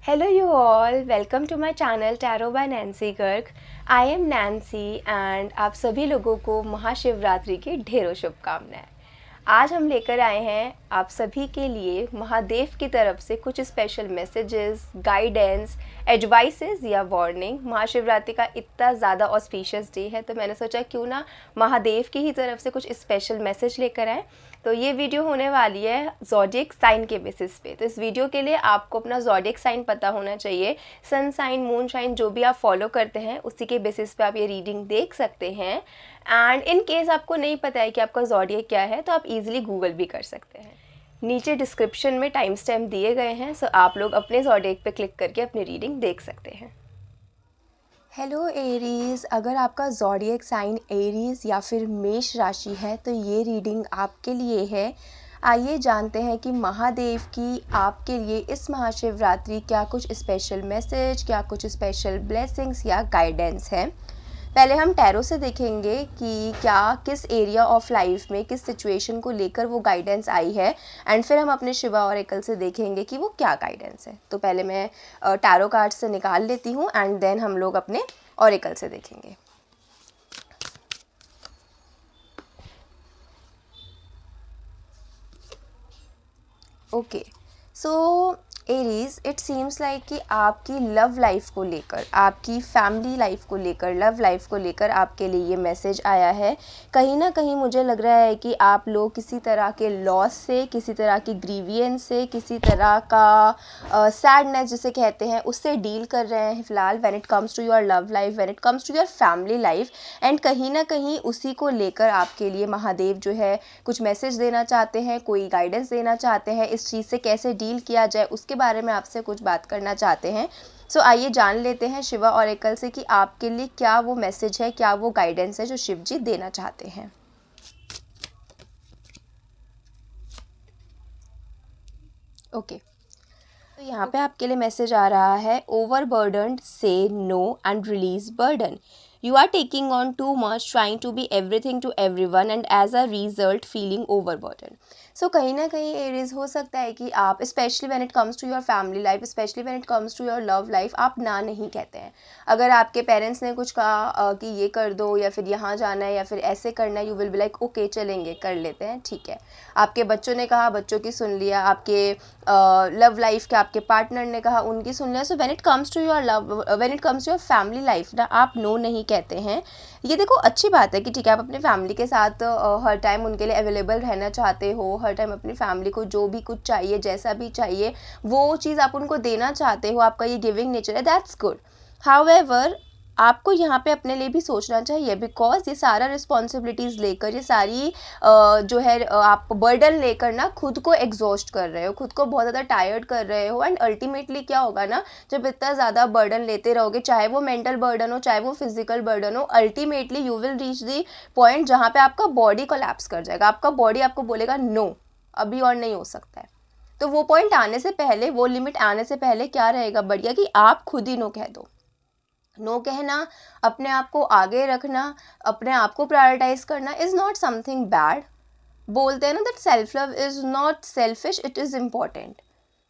Hello you all, welcome to my channel Tarot by Nancy Garg. I am Nancy and आप सभी लोगों को महाशिवरात्रि की ढेरों शुभकामनाएं। आज हम लेकर आए हैं आप सभी के लिए महादेव की तरफ से कुछ स्पेशल मैसेजेस, गाइडेंस, एडवाइसेस या वार्निंग। महाशिवरात्रि का इतना ज़्यादा ऑस्पिशियस डे है तो मैंने सोचा क्यों ना महादेव की ही तरफ से कुछ स्पेशल मैसेज लेकर आए। तो ये वीडियो होने वाली है ज़ोडिएक साइन के बेसिस पे। तो इस वीडियो के लिए आपको अपना ज़ोडिएक साइन पता होना चाहिए। सन साइन, मून साइन जो भी आप फॉलो करते हैं उसी के बेसिस पे आप ये रीडिंग देख सकते हैं। एंड इन केस आपको नहीं पता है कि आपका ज़ोडिएक क्या है तो आप इजीली गूगल भी कर सकते हैं। नीचे डिस्क्रिप्शन में टाइम स्टैम्प दिए गए हैं, सो आप लोग अपने ज़ोडिएक पे क्लिक करके अपनी रीडिंग देख सकते हैं। हेलो एरीज़, अगर आपका ज़ोडिएक साइन एरीज़ या फिर मेष राशि है तो ये रीडिंग आपके लिए है। आइए जानते हैं कि महादेव की आपके लिए इस महाशिवरात्रि क्या कुछ स्पेशल मैसेज, क्या कुछ स्पेशल ब्लेसिंग्स या गाइडेंस है। पहले हम टैरो से देखेंगे कि क्या किस एरिया ऑफ लाइफ में किस सिचुएशन को लेकर वो गाइडेंस आई है, एंड फिर हम अपने शिवा ऑरेकल से देखेंगे कि वो क्या गाइडेंस है। तो पहले मैं टैरो कार्ड से निकाल लेती हूँ एंड देन हम लोग अपने ऑरेकल से देखेंगे। Okay, so Aries, it seems like कि आपकी लव लाइफ को लेकर, आपकी फैमिली लाइफ को लेकर, लव लाइफ को लेकर आपके लिए ये मैसेज आया है। कहीं ना कहीं मुझे लग रहा है कि आप लोग किसी तरह के लॉस से, किसी तरह की ग्रीवियंस से, किसी तरह का सैडनेस जिसे कहते हैं उससे डील कर रहे हैं फ़िलहाल when it comes to your love life, when it comes to your family life. And कहीं ना कहीं उसी को लेकर आपके लिए महादेव जो है कुछ मैसेज देना चाहते हैं, कोई गाइडेंस देना चाहते हैं। इस चीज़ से कैसे डील किया जाए उसके बारे में आपसे कुछ बात करना चाहते हैं। सो आइए जान लेते हैं शिवा ऑरेकल से कि आपके लिए क्या वो मैसेज है, क्या वो गाइडेंस है जो शिव जी देना चाहते हैं। ओके, तो यहाँ पे आपके लिए मैसेज आ रहा है, overburdened say no and release burden. You are taking on too much, trying to be everything to everyone and as a result feeling overburdened. So कहीं ना कहीं एरीज हो सकता है कि आप specially when it comes to your family life, specially when it comes to your love life, आप ना नहीं कहते हैं। अगर आपके पेरेंट्स ने कुछ कहा कि ये कर दो या फिर यहाँ जाना है या फिर ऐसे करना है, you will be like okay चलेंगे, कर लेते हैं, ठीक है। आपके बच्चों ने कहा, बच्चों की सुन लिया। आपके लव लाइफ के आपके पार्टनर ने कहा, उनकी सुन लिया। So when it comes to your love, when it comes to your family life ना, आप नो नहीं कहते हैं। ये देखो अच्छी बात है कि ठीक है, आप अपने फैमिली के साथ हर टाइम उनके लिए अवेलेबल रहना चाहते हो। हर टाइम अपनी फैमिली को जो भी कुछ चाहिए, जैसा भी चाहिए, वो चीज़ आप उनको देना चाहते हो। आपका ये गिविंग नेचर है, दैट्स गुड। हाउएवर आपको यहाँ पे अपने लिए भी सोचना चाहिए, बिकॉज ये सारा रिस्पॉन्सिबिलिटीज़ लेकर, ये सारी जो है आप बर्डन लेकर ना खुद को एग्जॉस्ट कर रहे हो, खुद को बहुत ज़्यादा टायर्ड कर रहे हो। एंड अल्टीमेटली क्या होगा ना, जब इतना ज़्यादा बर्डन लेते रहोगे, चाहे वो मेंटल बर्डन हो, चाहे वो फिजिकल बर्डन हो, ultimately you will reach the point जहाँ पे आपका बॉडी कोलैप्स कर जाएगा। आपका बॉडी आपको बोलेगा नो, अभी और नहीं हो सकता है। तो वो पॉइंट आने से पहले, वो लिमिट आने से पहले क्या रहेगा बढ़िया कि आप खुद ही नो कह दो। नो कहना, अपने आप को आगे रखना, अपने आप को प्रायोरिटाइज करना इज़ नॉट समथिंग बैड। बोलते हैं ना that self love is not selfish, it is important.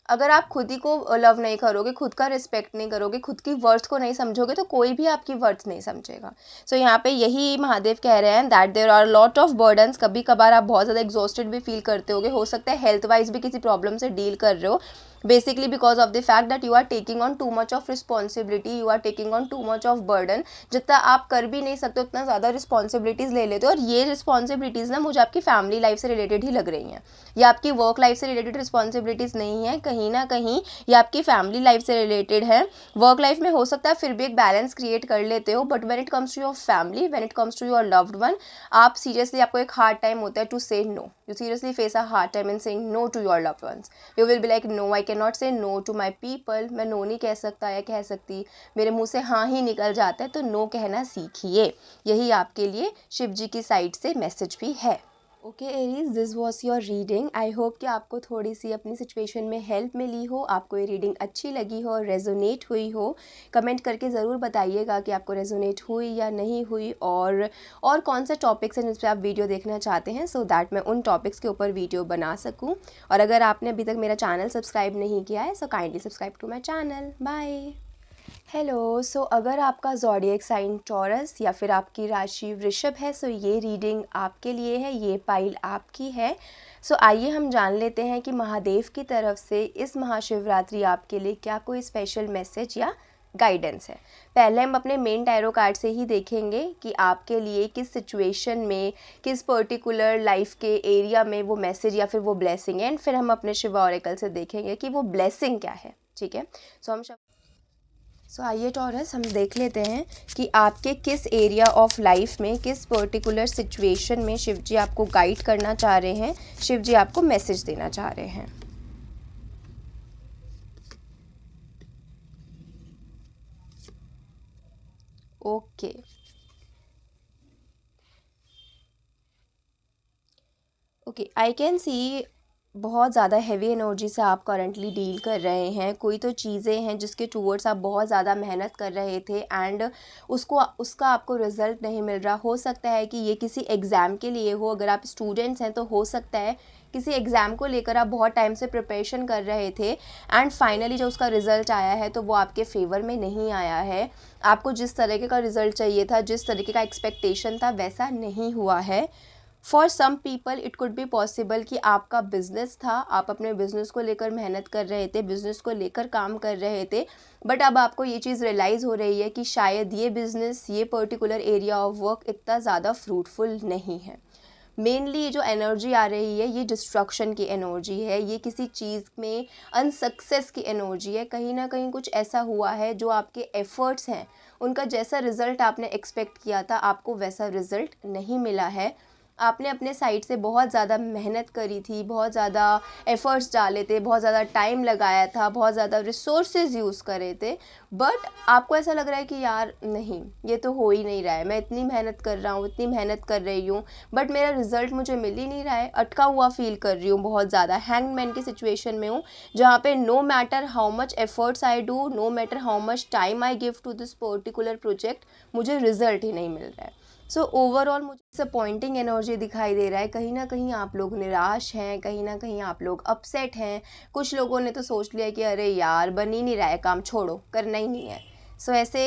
अगर आप खुद ही को लव नहीं करोगे, खुद का रिस्पेक्ट नहीं करोगे, खुद की वर्थ को नहीं समझोगे, तो कोई भी आपकी वर्थ नहीं समझेगा। सो यहाँ पे यही महादेव कह रहे हैं that there are lot of burdens. कभी कभार आप बहुत ज़्यादा एग्जॉस्टेड भी फील करते होगे, हो सकता है हेल्थ वाइज भी किसी प्रॉब्लम से डील कर रहे हो, basically because of the fact that you are taking on too much of responsibility, you are taking on too much of burden. जितना आप कर भी नहीं सकते उतना ज़्यादा रिस्पॉन्सिबिलिटीज़ ले लेते हो। और ये रिस्पॉन्सिबिलिटीज़ ना मुझे आपकी फैमिली लाइफ से रिलेटेड ही लग रही हैं, या आपकी वर्क लाइफ से रिलेटेड रिस्पॉन्सिबिलिटीज़ नहीं है। कहीं ना कहीं ये आपकी फैमिली लाइफ से रिलेटेड है। वर्क लाइफ में हो सकता है फिर भी एक बैलेंस क्रिएट कर लेते हो, but when it comes to your family, when it comes to your loved one, आप सीरियसली, आपको एक हार्ड टाइम होता है to say no. You seriously face a hard time in saying no to your loved ones. You will be like no, I can not say no to my people. मैं no नहीं कह सकता या कह सकती, मेरे मुंह से हाँ ही निकल जाता है। तो नो कहना सीखिए। यही आपके लिए शिव जी की साइड से मैसेज भी है। Okay Aries, this was your reading. I hope कि आपको थोड़ी सी अपनी सिचुएशन में हेल्प मिली हो, आपको ये रीडिंग अच्छी लगी हो, रेजोनेट हुई हो। कमेंट करके ज़रूर बताइएगा कि आपको रेजोनेट हुई या नहीं हुई, और कौन से टॉपिक्स हैं जिस पर आप वीडियो देखना चाहते हैं, सो दैट मैं उन टॉपिक्स के ऊपर वीडियो बना सकूँ। और अगर आपने अभी तक मेरा चैनल सब्सक्राइब नहीं किया है, so kindly subscribe to my channel. Bye. Hello, so अगर आपका ज़ोडिएक साइन टॉरस या फिर आपकी राशि वृषभ है, सो ये रीडिंग आपके लिए है, ये पाइल आपकी है। सो आइए हम जान लेते हैं कि महादेव की तरफ से इस महाशिवरात्रि आपके लिए क्या कोई स्पेशल मैसेज या गाइडेंस है। पहले हम अपने मेन टैरो कार्ड से ही देखेंगे कि आपके लिए किस सिचुएशन में, किस पर्टिकुलर लाइफ के एरिया में वो मैसेज या फिर वो ब्लेसिंग है, एंड फिर हम अपने शिवा ऑरेकल से देखेंगे कि वो ब्लेसिंग क्या है। ठीक है, सो आइए टॉरस, हम देख लेते हैं कि आपके किस एरिया ऑफ लाइफ में, किस पर्टिकुलर सिचुएशन में शिव जी आपको गाइड करना चाह रहे हैं, शिव जी आपको मैसेज देना चाह रहे हैं। ओके ओके, आई कैन सी बहुत ज़्यादा हैवी एनर्जी से आप करंटली डील कर रहे हैं। कोई तो चीज़ें हैं जिसके टूवर्ड्स आप बहुत ज़्यादा मेहनत कर रहे थे, एंड उसका आपको रिज़ल्ट नहीं मिल रहा। हो सकता है कि ये किसी एग्ज़ाम के लिए हो, अगर आप स्टूडेंट्स हैं तो हो सकता है किसी एग्ज़ाम को लेकर आप बहुत टाइम से प्रिपरेशन कर रहे थे, एंड फाइनली जो उसका रिज़ल्ट आया है तो वो आपके फेवर में नहीं आया है। आपको जिस तरीके का रिज़ल्ट चाहिए था, जिस तरीके का एक्सपेक्टेशन था, वैसा नहीं हुआ है। For some people it could be possible कि आपका बिजनेस था, आप अपने बिजनेस को लेकर मेहनत कर रहे थे, बिजनेस को लेकर काम कर रहे थे, बट अब आपको ये चीज़ रियलाइज़ हो रही है कि शायद ये बिज़नेस, ये पर्टिकुलर एरिया ऑफ वर्क इतना ज़्यादा फ्रूटफुल नहीं है। मेनली ये जो एनर्जी आ रही है, ये डिस्ट्रक्शन की एनर्जी है, ये किसी चीज़ में अनसक्सेस की एनर्जी है। कहीं ना कहीं कुछ ऐसा हुआ है जो आपके एफ़र्ट्स हैं, उनका जैसा रिज़ल्ट आपने एक्सपेक्ट किया था, आपको वैसा रिज़ल्ट नहीं मिला है। आपने अपने साइड से बहुत ज़्यादा मेहनत करी थी, बहुत ज़्यादा एफ़र्ट्स डाले थे, बहुत ज़्यादा टाइम लगाया था, बहुत ज़्यादा रिसोर्सेज यूज़ करे थे, बट आपको ऐसा लग रहा है कि यार नहीं, ये तो हो ही नहीं रहा है। मैं इतनी मेहनत कर रहा हूँ, इतनी मेहनत कर रही हूँ, बट मेरा रिज़ल्ट मुझे मिल ही नहीं रहा है। अटका हुआ फील कर रही हूँ, बहुत ज़्यादा हैंगमैन की सिचुएशन में हूँ, जहाँ पे no matter how much efforts I do, no matter how much time I give to this particular project, मुझे रिज़ल्ट ही नहीं मिल रहा है। सो ओवरऑल मुझे डिसअपॉइंटिंग एनर्जी दिखाई दे रहा है। कहीं ना कहीं आप लोग निराश हैं, कहीं ना कहीं आप लोग अपसेट हैं। कुछ लोगों ने तो सोच लिया कि अरे यार, बन ही नहीं रहा है काम, छोड़ो, करना ही नहीं है। सो ऐसे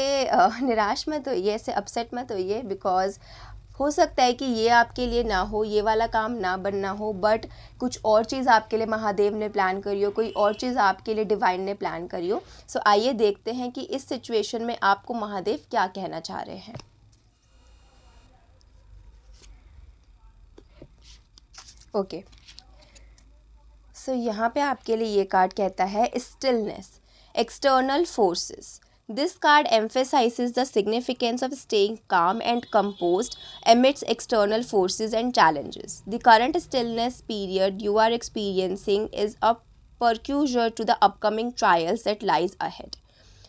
निराश मत होइए, ऐसे अपसेट मत होइए, बिकॉज हो सकता है कि ये आपके लिए ना हो, ये वाला काम ना बनना हो, बट कुछ और चीज़ आपके लिए महादेव ने प्लान करी हो, कोई और चीज़ आपके लिए डिवाइन ने प्लान करी हो। सो आइए देखते हैं कि इस सिचुएशन में आपको महादेव क्या कहना चाह रहे हैं। ओके, सो यहाँ पे आपके लिए ये कार्ड कहता है stillness, external forces. This card emphasizes the significance of staying calm and composed amidst external forces and challenges. The current stillness period you are experiencing is a precursor to the upcoming trials that lies ahead.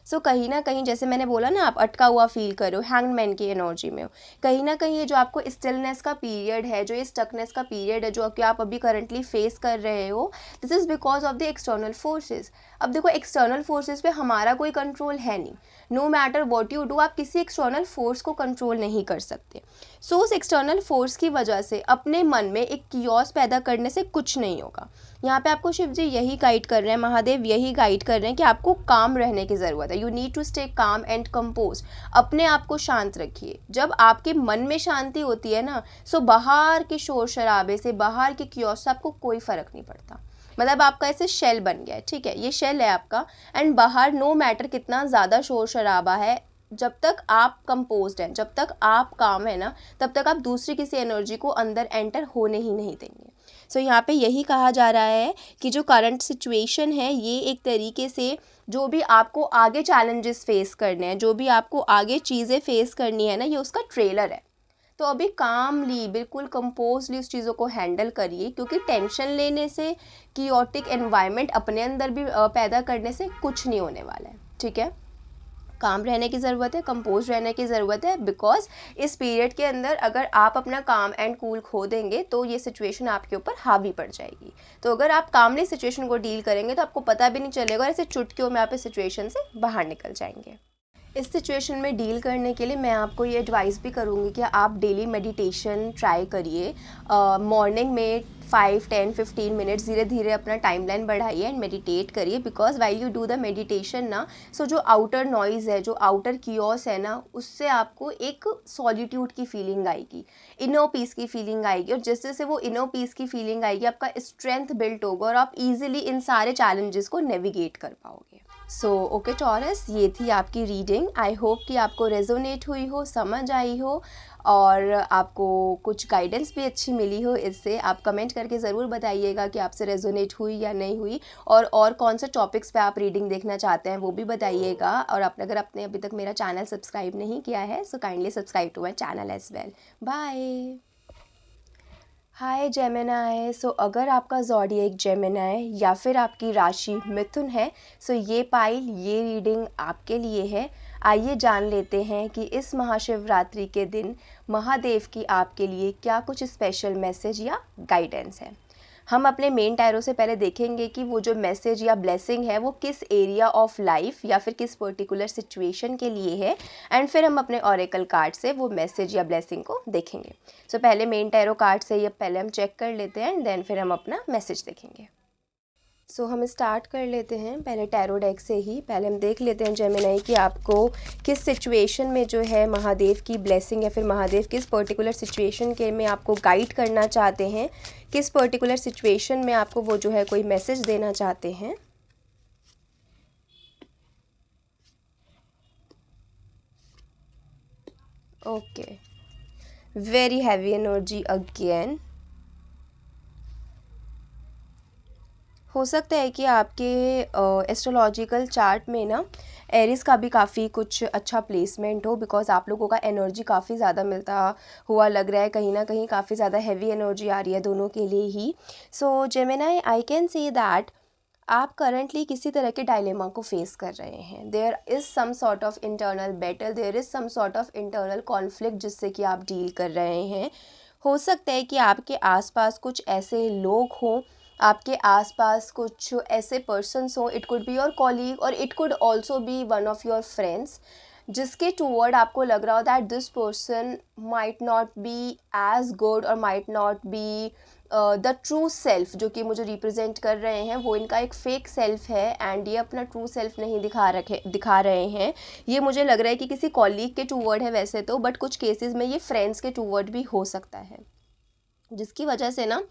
सो कहीं ना कहीं, जैसे मैंने बोला ना, आप अटका हुआ फील कर रहे हो, हैंगमैन की एनर्जी में हो। कहीं ना कहीं ये जो आपको स्टिलनेस का पीरियड है, जो ये स्टकनेस का पीरियड है, जो कि आप अभी करंटली फेस कर रहे हो, this is because of the external forces. अब देखो, एक्सटर्नल फोर्सेस पे हमारा कोई कंट्रोल है नहीं। No matter what you do, आप किसी एक्सटर्नल फोर्स को कंट्रोल नहीं कर सकते। सो उस एक्सटर्नल फोर्स की वजह से अपने मन में एक कियोस पैदा करने से कुछ नहीं होगा। यहाँ पे आपको शिव जी यही गाइड कर रहे हैं, महादेव यही गाइड कर रहे हैं कि आपको काम रहने की ज़रूरत है। You need to stay calm and compose. अपने आप को शांत रखिए। जब आपके मन में शांति होती है ना, सो बाहर के शोर शराबे से, बाहर के कियोस से आपको कोई फ़र्क नहीं पड़ता। मतलब आपका ऐसे शेल बन गया है, ठीक है, ये शेल है आपका, एंड बाहर नो मैटर कितना ज़्यादा शोर शराबा है, जब तक आप कंपोज्ड हैं, जब तक आप काम है ना, तब तक आप दूसरी किसी एनर्जी को अंदर एंटर होने ही नहीं देंगे। सो यहाँ पे यही कहा जा रहा है कि जो करंट सिचुएशन है, ये एक तरीके से जो भी आपको आगे चैलेंजेस फेस करने हैं, जो भी आपको आगे चीज़ें फेस करनी है ना, ये उसका ट्रेलर है। तो अभी कामली, बिल्कुल कंपोजली उस चीज़ों को हैंडल करिए, क्योंकि टेंशन लेने से, कियोटिक एनवायरनमेंट अपने अंदर भी पैदा करने से कुछ नहीं होने वाला है। ठीक है, काम रहने की ज़रूरत है, कंपोज रहने की ज़रूरत है, बिकॉज इस पीरियड के अंदर अगर आप अपना काम एंड कूल खो देंगे तो ये सिचुएशन आपके ऊपर हावी पड़ जाएगी। तो अगर आप कामली सिचुएशन को डील करेंगे तो आपको पता भी नहीं चलेगा और ऐसे चुटकियों में आप इस सिचुएशन से बाहर निकल जाएंगे। इस सिचुएशन में डील करने के लिए मैं आपको ये एडवाइस भी करूँगी कि आप डेली मेडिटेशन ट्राई करिए। मॉर्निंग में 5, 10, 15 मिनट्स धीरे धीरे अपना टाइमलाइन बढ़ाइए एंड मेडिटेट करिए, because while you do the meditation ना, सो जो आउटर नॉइज़ है, जो आउटर कियोस है ना, उससे आपको एक सॉलिट्यूड की फीलिंग आएगी, इनर पीस की फीलिंग आएगी, और जैसे जैसे वो इनर पीस की फीलिंग आएगी आपका स्ट्रेंथ बिल्ट होगा और आप इजीली इन सारे चैलेंजेस को नेविगेट कर पाओगे। सो ओके टॉरस, ये थी आपकी रीडिंग। आई होप कि आपको रेजोनेट हुई हो, समझ आई हो और आपको कुछ गाइडेंस भी अच्छी मिली हो इससे। आप कमेंट करके ज़रूर बताइएगा कि आपसे रेजोनेट हुई या नहीं हुई, और कौन से टॉपिक्स पे आप रीडिंग देखना चाहते हैं वो भी बताइएगा। और अगर आपने अभी तक मेरा चैनल सब्सक्राइब नहीं किया है so kindly subscribe to my channel as well. Bye. Hi Gemini, so अगर आपका ज़ोडिएक जेमिनाई या फिर आपकी राशि मिथुन है सो ये पाइल, ये रीडिंग आपके लिए है। आइए जान लेते हैं कि इस महाशिवरात्रि के दिन महादेव की आपके लिए क्या कुछ स्पेशल मैसेज या गाइडेंस है। हम अपने मेन टैरो से पहले देखेंगे कि वो जो मैसेज या ब्लेसिंग है वो किस एरिया ऑफ लाइफ या फिर किस पर्टिकुलर सिचुएशन के लिए है, एंड फिर हम अपने ऑरेकल कार्ड से वो मैसेज या ब्लेसिंग को देखेंगे। सो पहले मेन टैरो कार्ड से ये पहले हम चेक कर लेते हैं एंड देन फिर हम अपना मैसेज देखेंगे। सो हम स्टार्ट कर लेते हैं पहले टैरो डेक से ही। पहले हम देख लेते हैं जेमिनाई कि आपको किस सिचुएशन में जो है महादेव की ब्लेसिंग या फिर महादेव किस पर्टिकुलर सिचुएशन के में आपको गाइड करना चाहते हैं, किस पर्टिकुलर सिचुएशन में आपको वो जो है कोई मैसेज देना चाहते हैं। Okay, very heavy energy again. हो सकता है कि आपके एस्ट्रोलॉजिकल चार्ट में ना एरिस का भी काफ़ी कुछ अच्छा प्लेसमेंट हो, बिकॉज आप लोगों का एनर्जी काफ़ी ज़्यादा मिलता हुआ लग रहा है, कहीं ना कहीं काफ़ी ज़्यादा हैवी एनर्जी आ रही है दोनों के लिए ही। So Gemini, I can see that आप करंटली किसी तरह के डायलेमा को फेस कर रहे हैं। There is some sort of internal battle, there is some sort of internal conflict जिससे कि आप डील कर रहे हैं। हो सकता है कि आपके आसपास कुछ ऐसे लोग हों, आपके आसपास कुछ ऐसे पर्सन्स हों, it could be your colleague और it could also be one of your friends, जिसके टूवर्ड आपको लग रहा हो that this person might not be as good और might not be the true self जो कि मुझे रिप्रेजेंट कर रहे हैं, वो इनका एक फेक सेल्फ है एंड ये अपना ट्रू सेल्फ नहीं दिखा रहे हैं। ये मुझे लग रहा है कि किसी कॉलीग के टूवर्ड है वैसे तो, बट कुछ केसेस में ये फ्रेंड्स के टूवर्ड भी हो सकता है, जिसकी वजह से ना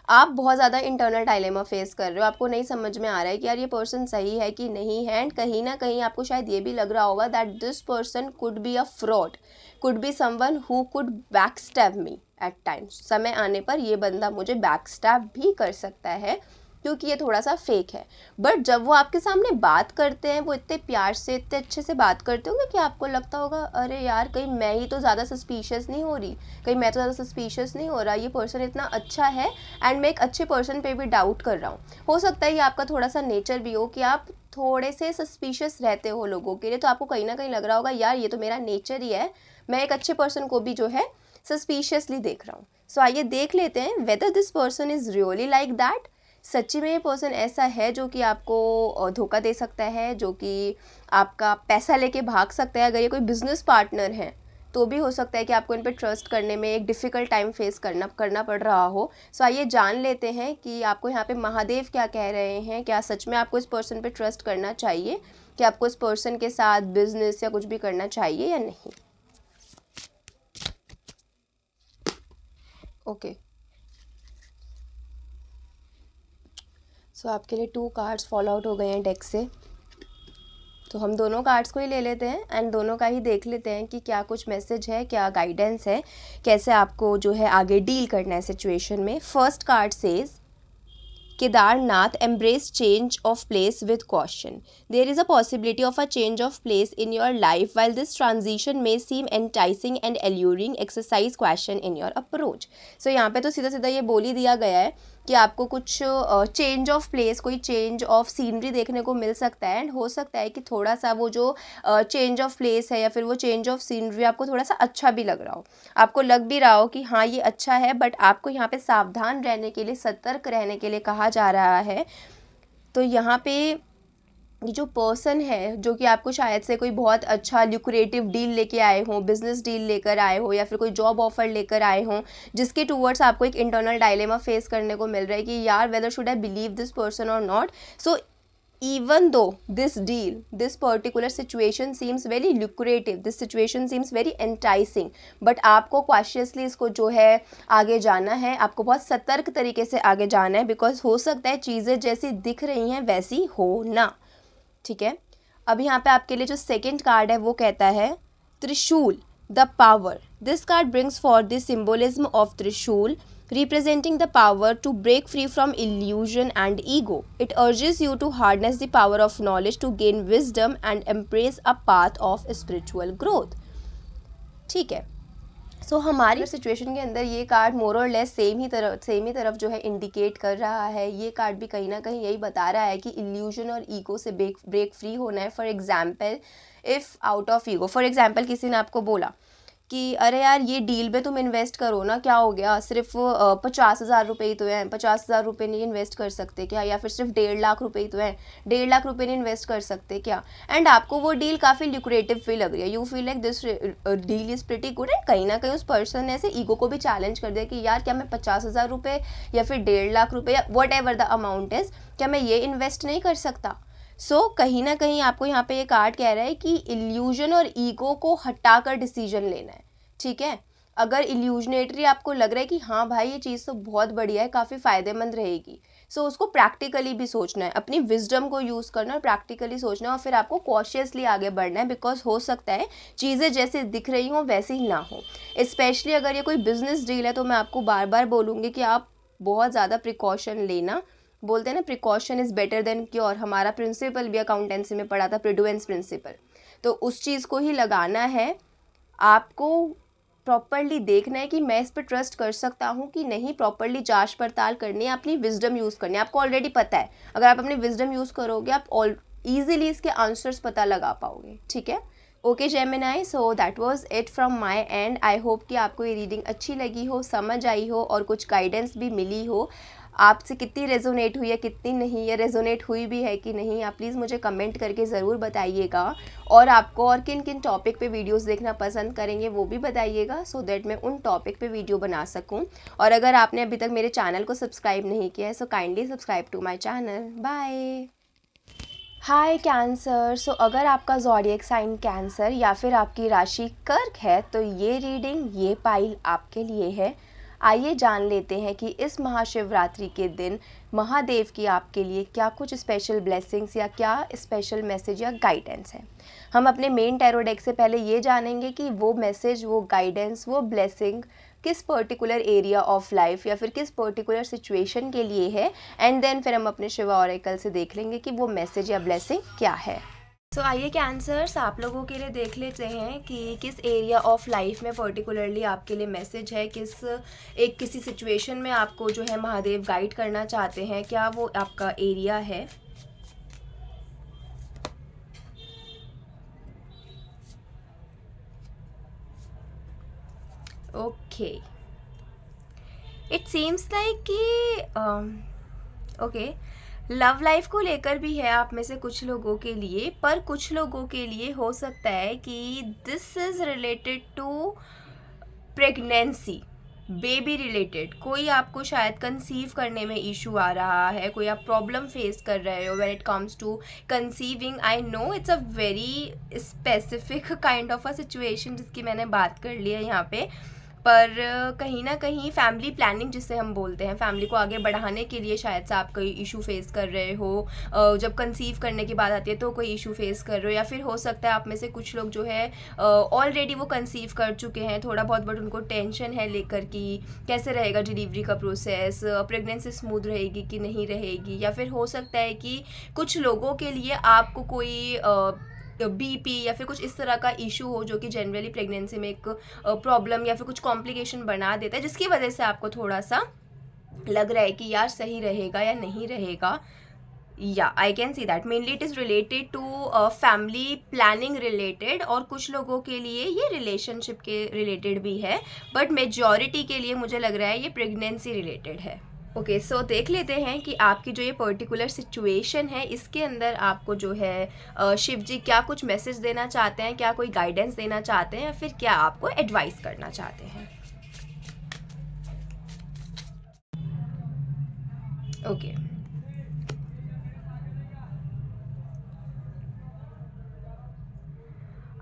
आप बहुत ज़्यादा इंटरनल डायलेमा फेस कर रहे हो। आपको नहीं समझ में आ रहा है कि यार ये पर्सन सही है कि नहीं है, एंड कहीं ना कहीं आपको शायद ये भी लग रहा होगा that this person could be a fraud, could be someone who could backstab me at times. समय आने पर ये बंदा मुझे बैकस्टैब भी कर सकता है क्योंकि ये थोड़ा सा फेक है। बट जब वो आपके सामने बात करते हैं वो इतने प्यार से, इतने अच्छे से बात करते होंगे कि आपको लगता होगा अरे यार कहीं मैं ही तो ज़्यादा सस्पिशियस नहीं हो रही, कहीं मैं तो ज़्यादा सस्पिशियस नहीं हो रहा, ये पर्सन इतना अच्छा है एंड मैं एक अच्छे पर्सन पे भी डाउट कर रहा हूँ। हो सकता है ये आपका थोड़ा सा नेचर भी हो कि आप थोड़े से सस्पिशियस रहते हो लोगों के लिए, तो आपको कहीं ना कहीं लग रहा होगा यार ये तो मेरा नेचर ही है, मैं एक अच्छे पर्सन को भी जो है सस्पिशियसली देख रहा हूँ। सो आइए देख लेते हैं whether this person is really like that. सच्ची में ये पर्सन ऐसा है जो कि आपको धोखा दे सकता है, जो कि आपका पैसा लेके भाग सकता है। अगर ये कोई बिजनेस पार्टनर है तो भी हो सकता है कि आपको इन पर ट्रस्ट करने में एक डिफ़िकल्ट टाइम फेस करना पड़ रहा हो। सो आइए जान लेते हैं कि आपको यहाँ पे महादेव क्या कह रहे हैं। क्या सच में आपको इस पर्सन पे ट्रस्ट करना चाहिए, कि आपको इस पर्सन के साथ बिजनेस या कुछ भी करना चाहिए या नहीं। ओके, सो आपके लिए 2 कार्ड्स फॉलो आउट हो गए हैं डेक से, तो हम दोनों कार्ड्स को ही ले लेते हैं एंड दोनों का ही देख लेते हैं कि क्या कुछ मैसेज है, क्या गाइडेंस है, कैसे आपको जो है आगे डील करना है सिचुएशन में। First card says Kedarnath, embrace change of place with caution. There is a possibility of a change of place in your life. While this transition may seem enticing and alluring, exercise caution in your approach. So यहाँ पे तो सीधा सीधा ये बोल ही दिया गया है कि आपको कुछ चेंज ऑफ प्लेस, कोई चेंज ऑफ सीनरी देखने को मिल सकता है, एंड हो सकता है कि थोड़ा सा वो जो चेंज ऑफ प्लेस है या फिर वो चेंज ऑफ सीनरी आपको थोड़ा सा अच्छा भी लग रहा हो, आपको लग भी रहा हो कि हाँ ये अच्छा है, बट आपको यहाँ पे सावधान रहने के लिए, सतर्क रहने के लिए कहा जा रहा है। तो यहाँ पे ये जो पर्सन है जो कि आपको शायद से कोई बहुत अच्छा ल्यूक्रेटिव डील लेके आए हों, बिजनेस डील लेकर आए हो या फिर कोई जॉब ऑफर लेकर आए हों, जिसके टूवर्ड्स आपको एक इंटरनल डायलेमा फेस करने को मिल रहा है कि यार whether should I believe this person और नॉट। So even though this deal, this particular situation seems very lucrative, this situation seems very enticing, but आपको cautiously इसको जो है आगे जाना है, आपको बहुत सतर्क तरीके से आगे जाना है, बिकॉज हो सकता है चीज़ें जैसी दिख रही हैं वैसी हो ना। ठीक है, अब यहाँ पे आपके लिए जो सेकंड कार्ड है वो कहता है त्रिशूल, the power. This card brings for the symbolism of त्रिशूल, representing the power to break free from illusion and ego. It urges you to harness the power of knowledge to gain wisdom and embrace a path of spiritual growth. ठीक है, सो हमारी situation के अंदर ये card मोर और less same ही तरफ जो है इंडिकेट कर रहा है। ये कार्ड भी कहीं ना कहीं यही बता रहा है कि इल्यूजन और ईगो से ब्रेक फ्री होना है। For example, if out of ego, for example किसी ने आपको बोला कि अरे यार ये डील में तुम इन्वेस्ट करो ना, क्या हो गया, सिर्फ 50,000 रुपये ही तो हैं, 50,000 रुपये नहीं इन्वेस्ट कर सकते क्या, या फिर सिर्फ 1.5 लाख रुपये ही तो हैं, 1.5 लाख रुपये नहीं इन्वेस्ट कर सकते क्या। एंड आपको वो डील काफ़ी ल्यूक्रेटिव फील लग रही है, you feel like this deal is pretty good, and कहीं ना कहीं उस पर्सन ने ऐसे ईगो को भी चैलेंज कर दिया कि यार क्या मैं 50,000 रुपये या फिर 1.5 लाख रुपये या what ever the amount is, क्या मैं ये इन्वेस्ट नहीं कर सकता। कहीं ना कहीं आपको यहाँ पे ये कार्ड कह रहा है कि इल्यूजन और ईगो को हटाकर डिसीजन लेना है। ठीक है, अगर इल्यूजनेटरी आपको लग रहा है कि हाँ भाई ये चीज़ तो बहुत बढ़िया है, काफ़ी फ़ायदेमंद रहेगी, उसको प्रैक्टिकली भी सोचना है, अपनी विजडम को यूज़ करना है, प्रैक्टिकली सोचना है, और फिर आपको कॉशियसली आगे बढ़ना है, बिकॉज हो सकता है चीज़ें जैसे दिख रही हों वैसे ही ना हो। स्पेशली अगर ये कोई बिजनेस डील है तो मैं आपको बार बार बोलूँगी कि आप बहुत ज़्यादा प्रिकॉशन लेना। बोलते हैं ना, precaution is better than cure. हमारा प्रिंसिपल भी अकाउंटेंसी में पढ़ा था, प्रूडेंस प्रिंसिपल, तो उस चीज़ को ही लगाना है। आपको प्रॉपरली देखना है कि मैं इस पर ट्रस्ट कर सकता हूँ कि नहीं, प्रॉपरली जांच पड़ताल करनी है, अपनी विजडम यूज़ करनी है। आपको ऑलरेडी पता है, अगर आप अपनी विजडम यूज़ करोगे आप ईजिली इसके आंसर्स पता लगा पाओगे। ठीक है, okay Gemini, so that was it from my and. I hope कि आपको ये रीडिंग अच्छी लगी हो, समझ आई हो और कुछ गाइडेंस भी मिली हो। आपसे कितनी रेजोनेट हुई है, कितनी नहीं, या रेजोनेट हुई भी है कि नहीं, आप प्लीज़ मुझे कमेंट करके ज़रूर बताइएगा। और आपको और किन किन टॉपिक पे वीडियोस देखना पसंद करेंगे वो भी बताइएगा, सो दैट मैं उन टॉपिक पे वीडियो बना सकूं। और अगर आपने अभी तक मेरे चैनल को सब्सक्राइब नहीं किया है, so kindly subscribe to my channel. Bye. Hi cancer, अगर आपका ज़ोडिएक साइन कैंसर या फिर आपकी राशि कर्क है तो ये रीडिंग, ये पाइल आपके लिए है। आइए जान लेते हैं कि इस महाशिवरात्रि के दिन महादेव की आपके लिए क्या कुछ स्पेशल ब्लेसिंग्स या क्या स्पेशल मैसेज या गाइडेंस है। हम अपने मेन टैरो डेक से पहले ये जानेंगे कि वो मैसेज, वो गाइडेंस, वो ब्लेसिंग किस पर्टिकुलर एरिया ऑफ लाइफ या फिर किस पर्टिकुलर सिचुएशन के लिए है, एंड देन फिर हम अपने शिवा ऑरेकल से देख लेंगे कि वो मैसेज या ब्लेसिंग क्या है। आइए कैंसर्स, आप लोगों के लिए देख लेते हैं कि किस एरिया ऑफ लाइफ में पर्टिकुलरली आपके लिए मैसेज है, किसी सिचुएशन में आपको जो है महादेव गाइड करना चाहते हैं, क्या वो आपका एरिया है। ओके, इट सीम्स लाइक कि ओके, लव लाइफ को लेकर भी है आप में से कुछ लोगों के लिए, पर कुछ लोगों के लिए हो सकता है कि this is related to pregnancy, baby related. कोई आपको शायद कंसीव करने में इशू आ रहा है, कोई आप प्रॉब्लम फेस कर रहे हो when it comes to conceiving. I know it's a very specific kind of a situation जिसकी मैंने बात कर ली है यहाँ पे, पर कहीं ना कहीं फैमिली प्लानिंग जिसे हम बोलते हैं, फैमिली को आगे बढ़ाने के लिए शायद से आप कोई इशू फेस कर रहे हो। जब कंसीव करने की बात आती है तो कोई इशू फेस कर रहे हो, या फिर हो सकता है आप में से कुछ लोग जो है ऑलरेडी वो कंसीव कर चुके हैं थोड़ा बहुत, बट उनको टेंशन है लेकर कि कैसे रहेगा डिलीवरी का प्रोसेस, प्रेगनेंसी स्मूथ रहेगी कि नहीं रहेगी। या फिर हो सकता है कि कुछ लोगों के लिए आपको कोई बीपी या फिर कुछ इस तरह का इशू हो जो कि जनरली प्रेगनेंसी में एक प्रॉब्लम या फिर कुछ कॉम्प्लिकेशन बना देता है, जिसकी वजह से आपको थोड़ा सा लग रहा है कि यार सही रहेगा या नहीं रहेगा, या I can see that mainly it is related to family planning related, और कुछ लोगों के लिए ये रिलेशनशिप के रिलेटेड भी है, बट मेजॉरिटी के लिए मुझे लग रहा है ये प्रेगनेंसी रिलेटेड है। ओके, सो देख लेते हैं कि आपकी जो ये पर्टिकुलर सिचुएशन है इसके अंदर आपको जो है शिव जी क्या कुछ मैसेज देना चाहते हैं, क्या कोई गाइडेंस देना चाहते हैं, या फिर क्या आपको एडवाइस करना चाहते हैं। ओके,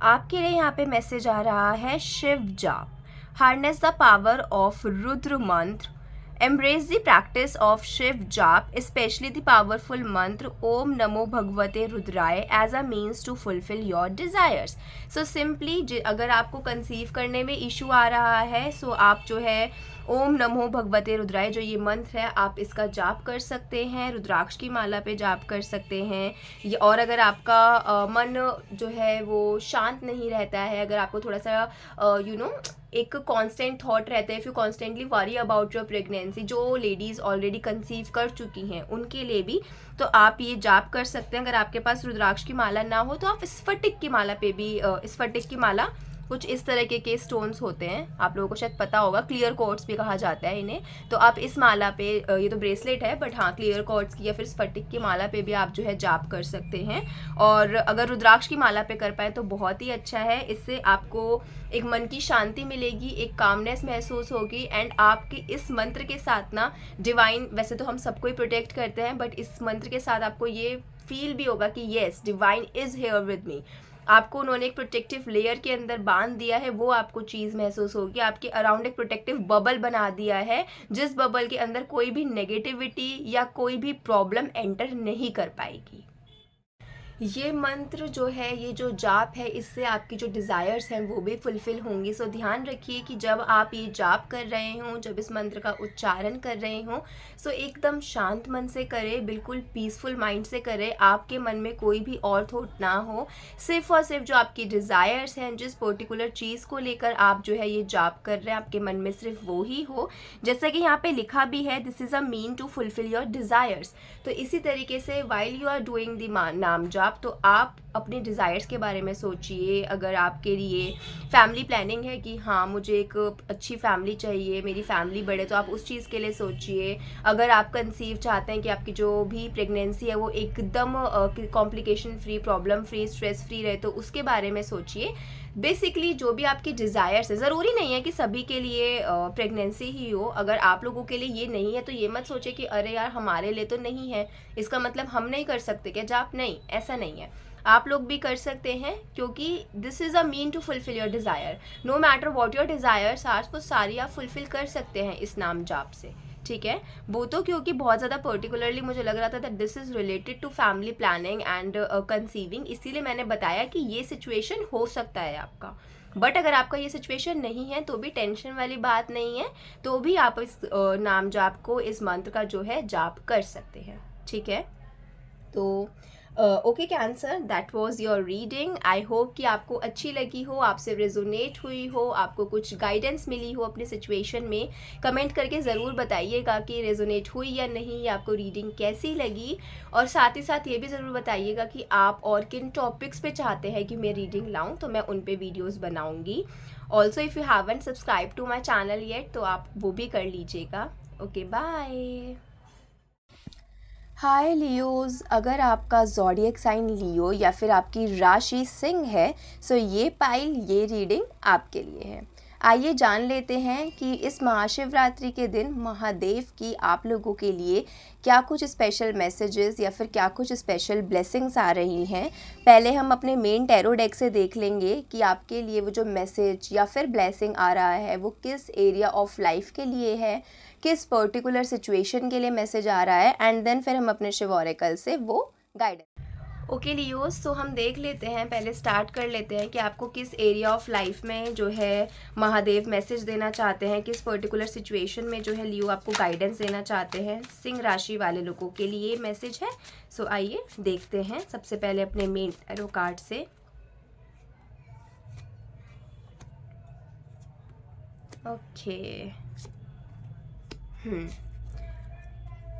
आपके लिए यहाँ पे मैसेज आ रहा है शिव जाप, harness the power of Rudra मंत्र, embrace the practice of Shiv Jap, especially the powerful mantra Om Namo Bhagavate Rudraya as a means to fulfill your desires. So simply अगर आपको कंसीव करने में इशू आ रहा है, सो आप जो है ओम नमो भगवते रुद्राय जो ये मंत्र है आप इसका जाप कर सकते हैं, रुद्राक्ष की माला पे जाप कर सकते हैं। और अगर आपका मन जो है वो शांत नहीं रहता है, अगर आपको थोड़ा सा एक कांस्टेंट थॉट रहता है, if you constantly worry about your pregnancy, जो लेडीज़ ऑलरेडी कंसीव कर चुकी हैं उनके लिए भी तो आप ये जाप कर सकते हैं। अगर आपके पास रुद्राक्ष की माला ना हो तो आप स्फटिक की माला पे भी स्फटिक की माला कुछ इस तरह के स्टोन्स होते हैं, आप लोगों को शायद पता होगा, क्लियर क्वार्ट्स भी कहा जाता है इन्हें, तो आप इस माला पे ये तो ब्रेसलेट है बट हाँ क्लियर क्वार्ट्स की या फिर स्फटिक की माला पे भी आप जो है जाप कर सकते हैं। और अगर रुद्राक्ष की माला पे कर पाए तो बहुत ही अच्छा है, इससे आपको एक मन की शांति मिलेगी, एक कामनेस महसूस होगी, एंड आपके इस मंत्र के साथ ना डिवाइन, वैसे तो हम सबको ही प्रोटेक्ट करते हैं बट इस मंत्र के साथ आपको ये फील भी होगा कि yes divine is here with me, आपको उन्होंने एक प्रोटेक्टिव लेयर के अंदर बांध दिया है, वो आपको चीज़ महसूस होगी, आपके अराउंड एक प्रोटेक्टिव बबल बना दिया है जिस बबल के अंदर कोई भी नेगेटिविटी या कोई भी प्रॉब्लम एंटर नहीं कर पाएगी। ये मंत्र जो है, ये जो जाप है, इससे आपकी जो डिज़ायर्स हैं वो भी फुलफ़िल होंगी। सो ध्यान रखिए कि जब आप ये जाप कर रहे हों, जब इस मंत्र का उच्चारण कर रहे हों, सो एकदम शांत मन से करें, बिल्कुल पीसफुल माइंड से करें, आपके मन में कोई भी और थॉट ना हो, सिर्फ़ और सिर्फ जो आपकी डिज़ायर्स हैं, जिस पर्टिकुलर चीज़ को लेकर आप जो है ये जाप कर रहे हैं, आपके मन में सिर्फ वो ही हो। जैसा कि यहाँ पे लिखा भी है, this is a mean to fulfil your desires. तो इसी तरीके से while you are doing the नाम जाप, तो आप अपने डिज़ायर्स के बारे में सोचिए। अगर आपके लिए फैमिली प्लानिंग है कि हाँ मुझे एक अच्छी फैमिली चाहिए, मेरी फैमिली बढ़े, तो आप उस चीज़ के लिए सोचिए। अगर आप कंसीव चाहते हैं कि आपकी जो भी प्रेगनेंसी है वो एकदम complication free, problem free, stress free रहे, तो उसके बारे में सोचिए। बेसिकली जो भी आपकी डिज़ायर्स है, ज़रूरी नहीं है कि सभी के लिए प्रेगनेंसी ही हो। अगर आप लोगों के लिए ये नहीं है तो ये मत सोचिए कि अरे यार हमारे लिए तो नहीं है, इसका मतलब हम नहीं कर सकते क्या जाप, नहीं, ऐसा नहीं है, आप लोग भी कर सकते हैं, क्योंकि this is a mean to fulfil your desire. No matter what your desires are, वो सारी आप फुलफिल कर सकते हैं इस नाम जाप से, ठीक है। वो तो क्योंकि बहुत ज़्यादा पर्टिकुलरली मुझे लग रहा था that this is related to family planning and conceiving, इसीलिए मैंने बताया कि ये सिचुएशन हो सकता है आपका। बट अगर आपका ये सिचुएशन नहीं है तो भी टेंशन वाली बात नहीं है, तो भी आप इस नाम जाप को, इस मंत्र का जो है जाप कर सकते हैं, ठीक है। तो okay cancer, that was your reading. I hope कि आपको अच्छी लगी हो, आपसे रेजोनेट हुई हो, आपको कुछ गाइडेंस मिली हो अपनी सिचुएशन में। कमेंट करके ज़रूर बताइएगा कि रेजोनेट हुई या नहीं, या आपको रीडिंग कैसी लगी, और साथ ही साथ ये भी ज़रूर बताइएगा कि आप और किन टॉपिक्स पे चाहते हैं कि मैं रीडिंग लाऊं, तो मैं उन पे वीडियोस बनाऊंगी। Also if you haven't subscribe to my channel yet, तो आप वो भी कर लीजिएगा। Okay, bye. हाय लियोज़, अगर आपका ज़ोडिएक साइन लियो या फिर आपकी राशि सिंह है, सो ये पाइल, ये रीडिंग आपके लिए है। आइए जान लेते हैं कि इस महाशिवरात्रि के दिन महादेव की आप लोगों के लिए क्या कुछ स्पेशल मैसेजेस या फिर क्या कुछ स्पेशल ब्लेसिंग्स आ रही हैं। पहले हम अपने मेन टैरो डेक से देख लेंगे कि आपके लिए वो जो मैसेज या फिर ब्लेसिंग आ रहा है वो किस एरिया ऑफ लाइफ के लिए है, किस पर्टिकुलर सिचुएशन के लिए मैसेज आ रहा है, एंड देन फिर हम अपने शिव ऑरेकल से वो गाइडेंस। ओके लियोस, तो हम देख लेते हैं, पहले स्टार्ट कर लेते हैं कि आपको किस एरिया ऑफ लाइफ में जो है महादेव मैसेज देना चाहते हैं, किस पर्टिकुलर सिचुएशन में जो है लियो आपको गाइडेंस देना चाहते हैं। सिंह राशि वाले लोगों के लिए मैसेज है। सो आइए देखते हैं सबसे पहले अपने मेन टैरो कार्ड से। ओके,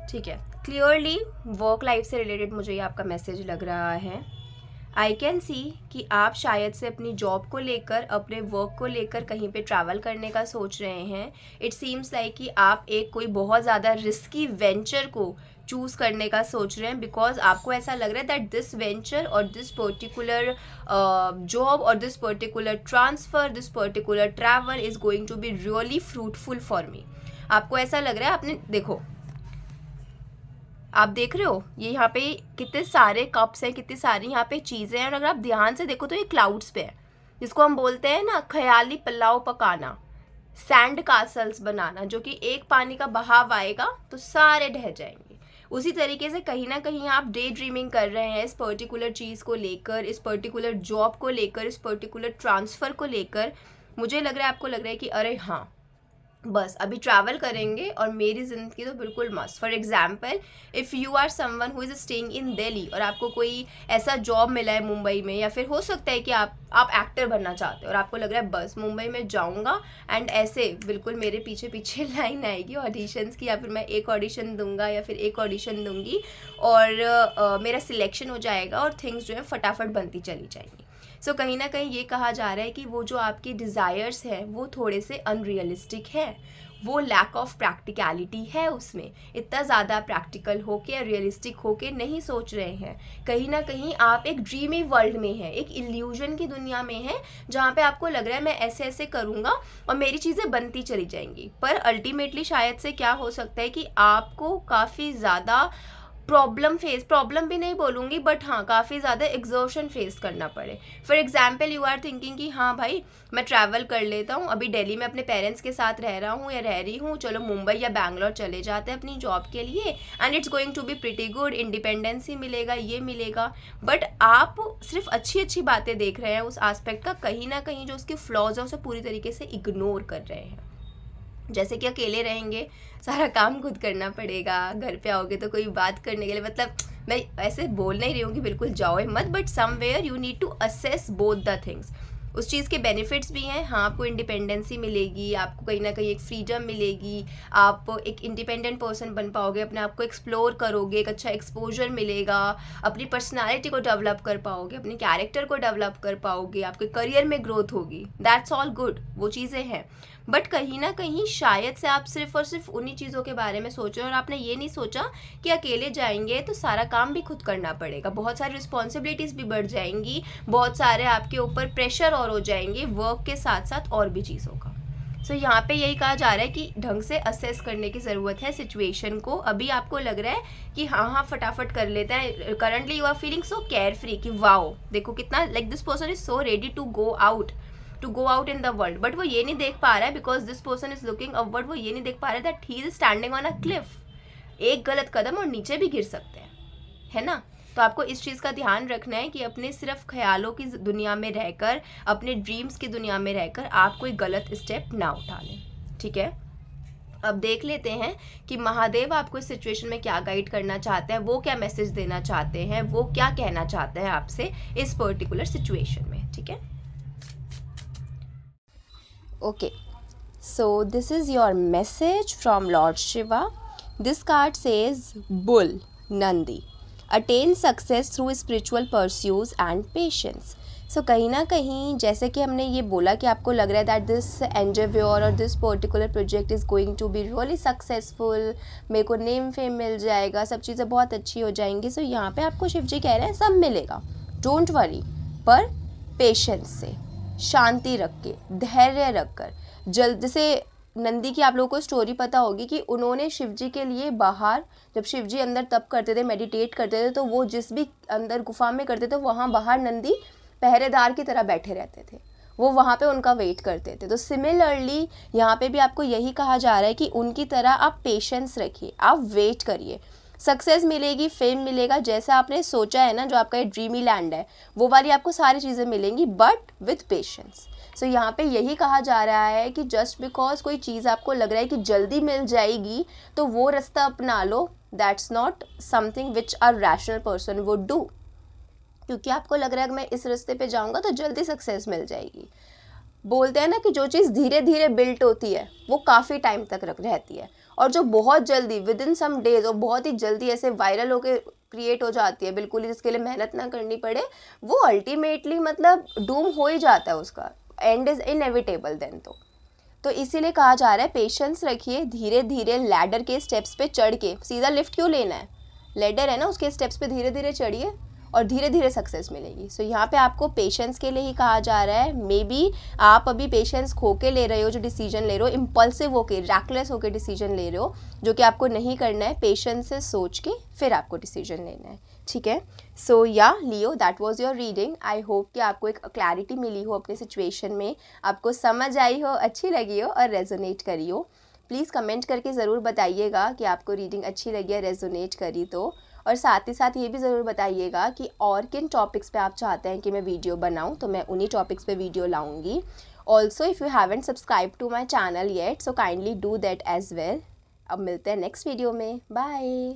ठीक है, क्लियरली वर्क लाइफ से रिलेटेड मुझे ये आपका मैसेज लग रहा है। आई कैन सी कि आप शायद से अपनी जॉब को लेकर, अपने वर्क को लेकर कहीं पे ट्रैवल करने का सोच रहे हैं। इट सीम्स लाइक कि आप एक कोई बहुत ज़्यादा रिस्की वेंचर को चूज़ करने का सोच रहे हैं, बिकॉज आपको ऐसा लग रहा है दैट दिस वेंचर और दिस पर्टिकुलर जॉब और this particular transfer, this particular travel is going to be really fruitful for me. आपको ऐसा लग रहा है, आपने देखो, आप देख रहे हो ये यहाँ पे कितने सारे कप्स हैं, कितनी सारी यहाँ पे चीज़ें हैं, और अगर आप ध्यान से देखो तो ये क्लाउड्स पे है, जिसको हम बोलते हैं ना ख्याली पुलाव पकाना, सैंड कासल्स बनाना, जो कि एक पानी का बहाव आएगा तो सारे ढह जाएंगे। उसी तरीके से कहीं ना कहीं आप डे ड्रीमिंग कर रहे हैं इस पर्टिकुलर चीज़ को लेकर, इस पर्टिकुलर जॉब को लेकर, इस पर्टिकुलर ट्रांसफ़र को लेकर। मुझे लग रहा है, आपको लग रहा है कि अरे हाँ, बस अभी ट्रैवल करेंगे और मेरी ज़िंदगी तो बिल्कुल मस्त। For example, if you are someone who is staying in Delhi और आपको कोई ऐसा जॉब मिला है मुंबई में, या फिर हो सकता है कि आप एक्टर बनना चाहते हो और आपको लग रहा है बस मुंबई में जाऊंगा एंड ऐसे बिल्कुल मेरे पीछे पीछे लाइन आएगी ऑडिशंस की, या फिर मैं एक ऑडिशन दूंगा या फिर एक ऑडिशन दूंगी और मेरा सिलेक्शन हो जाएगा और थिंग्स जो है फटाफट बनती चली जाएंगी। सो कहीं ना कहीं ये कहा जा रहा है कि वो जो आपकी डिज़ायर्स हैं वो थोड़े से अनरियलिस्टिक है, वो लैक ऑफ प्रैक्टिकलिटी है उसमें। इतना ज़्यादा प्रैक्टिकल होके या रियलिस्टिक होके नहीं सोच रहे हैं। कहीं ना कहीं आप एक ड्रीमी वर्ल्ड में हैं, एक इल्यूजन की दुनिया में हैं, जहाँ पे आपको लग रहा है मैं ऐसे ऐसे करूँगा और मेरी चीज़ें बनती चली जाएंगी। पर अल्टीमेटली शायद से क्या हो सकता है कि आपको काफ़ी ज़्यादा प्रॉब्लम भी नहीं बोलूँगी, बट हाँ काफ़ी ज़्यादा एग्जर्शन फेस करना पड़े। For example, you are thinking कि हाँ भाई मैं ट्रैवल कर लेता हूँ, अभी दिल्ली में अपने पेरेंट्स के साथ रह रहा हूँ या रह रही हूँ, चलो मुंबई या बैंगलोर चले जाते हैं अपनी जॉब के लिए and it's going to be pretty good, independence ही मिलेगा, ये मिलेगा। बट आप सिर्फ अच्छी अच्छी बातें देख रहे हैं उस एस्पेक्ट का, कहीं ना कहीं जो उसके फ्लॉज है उसे पूरी तरीके से इग्नोर कर रहे हैं। जैसे कि अकेले रहेंगे, सारा काम खुद करना पड़ेगा, घर पे आओगे तो कोई बात करने के लिए, मतलब मैं ऐसे बोल नहीं रही हूँ कि बिल्कुल जाओ मत, but somewhere you need to assess both the things. उस चीज़ के बेनिफिट्स भी हैं, हाँ आपको इंडिपेंडेंसी मिलेगी, आपको कहीं ना कहीं एक फ्रीडम मिलेगी, आप एक इंडिपेंडेंट पर्सन बन पाओगे, अपने आप को एक्सप्लोर करोगे, एक अच्छा एक्सपोजर मिलेगा, अपनी पर्सनालिटी को डेवलप कर पाओगे, अपने कैरेक्टर को डेवलप कर पाओगे, आपके करियर में ग्रोथ होगी, दैट्स ऑल गुड, वो चीज़ें हैं। बट कहीं ना कहीं शायद से आप सिर्फ और सिर्फ उन्हीं चीज़ों के बारे में सोच रहे हो और आपने ये नहीं सोचा कि अकेले जाएंगे तो सारा काम भी खुद करना पड़ेगा, बहुत सारी रिस्पॉन्सिबिलिटीज़ भी बढ़ जाएंगी, बहुत सारे आपके ऊपर प्रेशर और हो जाएंगे वर्क के साथ साथ और भी चीज़ों का। सो यहाँ पे यही कहा जा रहा है कि ढंग से असेस करने की ज़रूरत है सिचुएशन को। अभी आपको लग रहा है कि हाँ फटाफट कर लेते हैं, currently you are feeling so carefree कि वाओ देखो कितना like this person is so ready to go out in the world, but वो ये नहीं देख पा रहा है because this person is looking upward, वो ये नहीं देख पा रहा है that he is standing on a cliff, एक गलत कदम और नीचे भी गिर सकते हैं, है ना। तो आपको इस चीज़ का ध्यान रखना है कि अपने सिर्फ ख्यालों की दुनिया में रहकर, अपने ड्रीम्स की दुनिया में रहकर आप कोई गलत स्टेप ना उठा लें, ठीक है। अब देख लेते हैं कि महादेव आपको इस सिचुएशन में क्या गाइड करना चाहते हैं, वो क्या मैसेज देना चाहते हैं, वो क्या कहना चाहते हैं आपसे इस पर्टिकुलर सिचुएशन में, ठीक है। Okay, so this is your message from Lord Shiva. This card says Bull, Nandi. Attain success through spiritual pursuits and patience. So कहीं ना कहीं जैसे कि हमने ये बोला कि आपको लग रहा है दैट दिस एंडेव्योर और this particular project is going to be really successful, मेरे को नेम फेम मिल जाएगा, सब चीज़ें बहुत अच्छी हो जाएंगी। सो यहाँ पे आपको शिव जी कह रहे हैं सब मिलेगा, डोंट वरी, पर पेशेंस से, शांति रख के, धैर्य रखकर, जल्द से नंदी की आप लोगों को स्टोरी पता होगी कि उन्होंने शिव जी के लिए बाहर, जब शिव जी अंदर तप करते थे, मेडिटेट करते थे, तो वो जिस भी अंदर गुफा में करते थे वहाँ बाहर नंदी पहरेदार की तरह बैठे रहते थे, वो वहाँ पे उनका वेट करते थे। तो सिमिलरली यहाँ पे भी आपको यही कहा जा रहा है कि उनकी तरह आप पेशेंस रखिए, आप वेट करिए, सक्सेस मिलेगी, फेम मिलेगा, जैसा आपने सोचा है ना, जो आपका ये ड्रीमी लैंड है वो वाली आपको सारी चीज़ें मिलेंगी, बट विथ पेशेंस। सो यहाँ पे यही कहा जा रहा है कि जस्ट बिकॉज कोई चीज़ आपको लग रहा है कि जल्दी मिल जाएगी तो वो रास्ता अपना लो, that's not something which a rational person would do, क्योंकि आपको लग रहा है कि मैं इस रास्ते पे जाऊँगा तो जल्दी सक्सेस मिल जाएगी, बोलते हैं ना कि जो चीज़ धीरे धीरे बिल्ट होती है वो काफ़ी टाइम तक रहती है, और जो बहुत जल्दी विद इन सम डेज और बहुत ही जल्दी ऐसे वायरल होके क्रिएट हो जाती है बिल्कुल ही, जिसके लिए मेहनत ना करनी पड़े, वो अल्टीमेटली मतलब डूम हो ही जाता है, उसका एंड इज़ इनएविटेबल देन। तो इसीलिए कहा जा रहा है पेशेंस रखिए, धीरे धीरे लैडर के स्टेप्स पे चढ़ के, सीधा लिफ्ट क्यों लेना है, लैडर है ना, उसके स्टेप्स पे धीरे धीरे चढ़िए और धीरे धीरे सक्सेस मिलेगी। सो यहाँ पे आपको पेशेंस के लिए ही कहा जा रहा है। मे बी आप अभी पेशेंस खो के ले रहे हो, जो डिसीजन ले रहे हो इम्पल्सिव होके, रैकलेस होके डिसीजन ले रहे हो, जो कि आपको नहीं करना है। पेशेंस से सोच के फिर आपको डिसीजन लेना है, ठीक है। सो या Leo, that was your reading. I hope कि आपको एक क्लैरिटी मिली हो अपनी सिचुएशन में, आपको समझ आई हो, अच्छी लगी हो और रेजोनेट करी हो। प्लीज़ कमेंट करके ज़रूर बताइएगा कि आपको रीडिंग अच्छी लगी है, रेजोनेट करी तो। और साथ ही साथ ये भी ज़रूर बताइएगा कि और किन टॉपिक्स पे आप चाहते हैं कि मैं वीडियो बनाऊं, तो मैं उन्हीं टॉपिक्स पे वीडियो लाऊंगी। Also if you haven't subscribe to my channel yet, so kindly do that as well. अब मिलते हैं नेक्स्ट वीडियो में, बाय।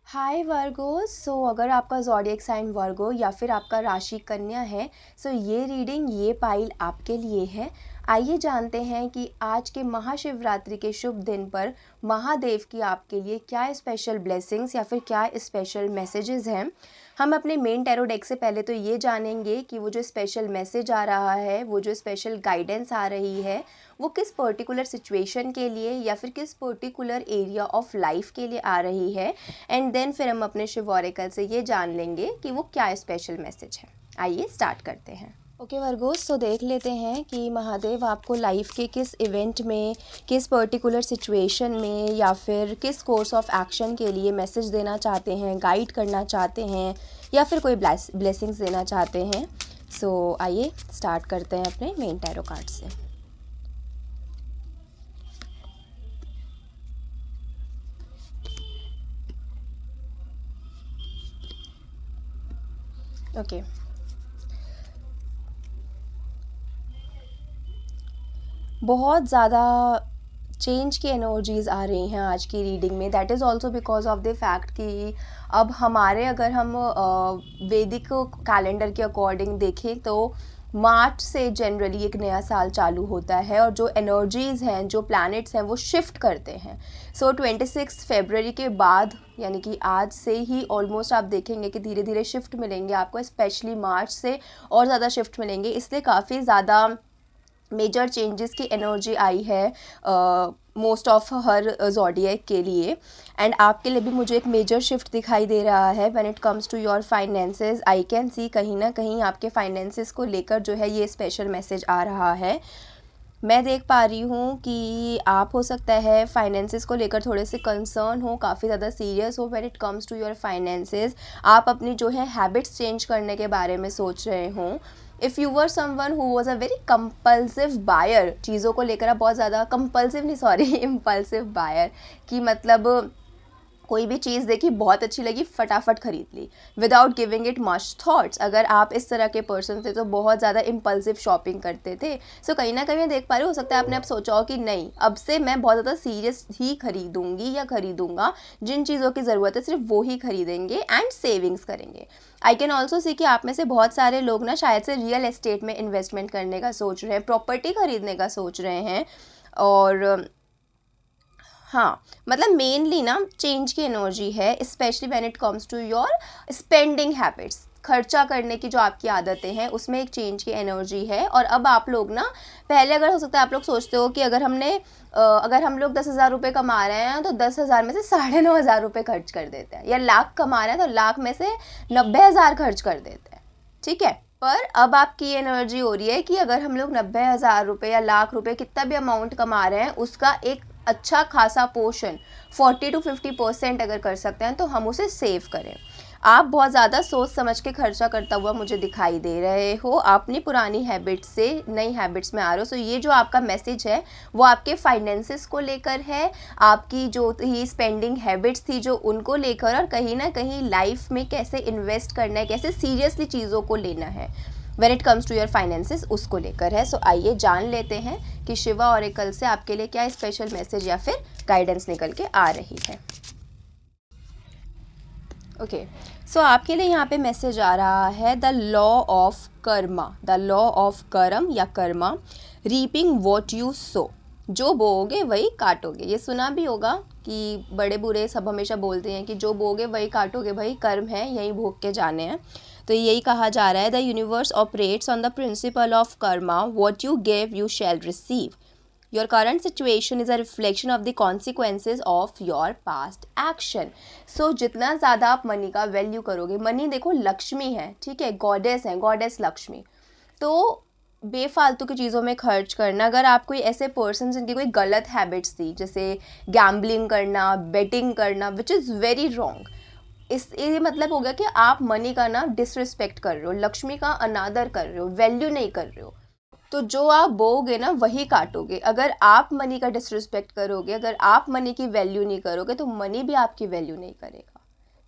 हाय वर्गो, सो अगर आपका ज़ोडिएक साइन वर्गो या फिर आपका राशि कन्या है, सो ये रीडिंग, ये पाइल आपके लिए है। आइए जानते हैं कि आज के महाशिवरात्रि के शुभ दिन पर महादेव की आपके लिए क्या स्पेशल ब्लेसिंग्स या फिर क्या स्पेशल मैसेजेस हैं। हम अपने मेन टैरो डेक से पहले तो ये जानेंगे कि वो जो स्पेशल मैसेज आ रहा है, वो जो स्पेशल गाइडेंस आ रही है, वो किस पर्टिकुलर सिचुएशन के लिए या फिर किस पर्टिकुलर एरिया ऑफ लाइफ के लिए आ रही है। एंड देन फिर हम अपने शिव ऑरेकल से ये जान लेंगे कि वो क्या स्पेशल मैसेज है। आइए स्टार्ट करते हैं। ओके वर्गोस, सो देख लेते हैं कि महादेव आपको लाइफ के किस इवेंट में, किस पर्टिकुलर सिचुएशन में या फिर किस कोर्स ऑफ एक्शन के लिए मैसेज देना चाहते हैं, गाइड करना चाहते हैं या फिर कोई ब्लेसिंग्स देना चाहते हैं। सो आइए स्टार्ट करते हैं अपने मेन टैरो कार्ड से। ओके, बहुत ज़्यादा चेंज की एनर्जीज़ आ रही हैं आज की रीडिंग में। That is also because of the fact कि अब हमारे, अगर हम वैदिक कैलेंडर के अकॉर्डिंग देखें तो मार्च से जनरली एक नया साल चालू होता है और जो एनर्जीज़ हैं, जो प्लैनेट्स हैं, वो शिफ्ट करते हैं। सो 26 फरवरी के बाद, यानी कि आज से ही ऑलमोस्ट आप देखेंगे कि धीरे धीरे शिफ्ट मिलेंगे आपको, स्पेशली मार्च से और ज़्यादा शिफ्ट मिलेंगे। इसलिए काफ़ी ज़्यादा मेजर चेंजेस की एनर्जी आई है मोस्ट ऑफ हर ज़ोडिएक के लिए। एंड आपके लिए भी मुझे एक मेजर शिफ्ट दिखाई दे रहा है when it comes to your finances. I can see कहीं ना कहीं आपके फाइनेंसेस को लेकर जो है ये स्पेशल मैसेज आ रहा है। मैं देख पा रही हूँ कि आप हो सकता है फाइनेंसेस को लेकर थोड़े से कंसर्न हो, काफ़ी ज़्यादा सीरियस हो when it comes to your finances. आप अपनी जो है हैबिट्स चेंज करने के बारे में सोच रहे हों। If you were someone who was a very compulsive buyer, चीज़ों को लेकर आप बहुत ज़्यादा कंपल्सिव नहीं, सॉरी, इम्पल्सिव बायर, कि मतलब कोई भी चीज़ देखी, बहुत अच्छी लगी, फटाफट खरीद ली without giving it much thoughts. अगर आप इस तरह के पर्सन थे तो बहुत ज़्यादा इम्पल्सिव शॉपिंग करते थे। सो कहीं ना कहीं मैं देख पा रही हूँ, हो सकता है आपने अब सोचा हो कि नहीं, अब से मैं बहुत ज़्यादा सीरियस ही खरीदूंगी या खरीदूंगा, जिन चीज़ों की ज़रूरत है सिर्फ वो ही खरीदेंगे एंड सेविंग्स करेंगे। आई कैन ऑल्सो सी कि आप में से बहुत सारे लोग ना शायद से रियल एस्टेट में इन्वेस्टमेंट करने का सोच रहे हैं, प्रॉपर्टी खरीदने का सोच रहे हैं। और हाँ, मतलब मेनली ना चेंज की एनर्जी है, specially when it comes to your spending habits. खर्चा करने की जो आपकी आदतें हैं उसमें एक चेंज की एनर्जी है। और अब आप लोग ना, पहले अगर हो सकता है आप लोग सोचते हो कि अगर हम लोग 10,000 रुपये कमा रहे हैं तो 10,000 में से 9,500 रुपये खर्च कर देते हैं, या लाख कमा रहे हैं तो लाख में से 90,000 खर्च कर देते हैं, ठीक है। पर अब आपकी एनर्जी हो रही है कि अगर हम लोग 90,000 रुपये या लाख रुपये, कितना भी अमाउंट कमा रहे हैं, उसका एक अच्छा खासा पोर्शन 40 to 50% अगर कर सकते हैं तो हम उसे सेव करें। आप बहुत ज़्यादा सोच समझ के खर्चा करता हुआ मुझे दिखाई दे रहे हो, अपनी पुरानी हैबिट्स से नई हैबिट्स में आ रहे हो। सो ये जो आपका मैसेज है वो आपके फाइनेंसेस को लेकर है, आपकी जो ही स्पेंडिंग हैबिट्स थी जो उनको लेकर, और कहीं ना कहीं लाइफ में कैसे इन्वेस्ट करना है, कैसे सीरियसली चीज़ों को लेना है when it comes to your finances, उसको लेकर है। सो आइए जान लेते हैं कि शिवा ऑरेकल से आपके लिए क्या स्पेशल मैसेज या फिर गाइडेंस निकल के आ रही है। ओके, सो आपके लिए यहाँ पे मैसेज आ रहा है the law of Karma, the law of कर्म या Karma, reaping what you so, जो बोओगे वही काटोगे। ये सुना भी होगा कि बड़े बूढ़े सब हमेशा बोलते हैं कि जो बोओगे वही काटोगे, भाई कर्म है, यही भोग के जाने हैं। तो यही कहा जा रहा है the universe operates on the principle of Karma, what you give you shall receive. Your current situation is a reflection of the consequences of your past action. So जितना ज़्यादा आप मनी का वैल्यू करोगे, मनी देखो लक्ष्मी है, ठीक है, गॉडेस है, गॉडेस लक्ष्मी, तो बेफालतू की चीज़ों में खर्च करना, अगर आप कोई ऐसे पर्सन जिनकी कोई गलत हैबिट्स थी, जैसे गैम्बलिंग करना, बेटिंग करना, विच इज़ वेरी रॉन्ग, ये मतलब हो गया कि आप मनी का ना डिसरिस्पेक्ट कर रहे हो, लक्ष्मी का अनादर कर रहे हो, वैल्यू नहीं कर रहे हो। तो जो आप बोओगे ना वही काटोगे। अगर आप मनी का डिसरिस्पेक्ट करोगे, अगर आप मनी की वैल्यू नहीं करोगे, तो मनी भी आपकी वैल्यू नहीं करेगा,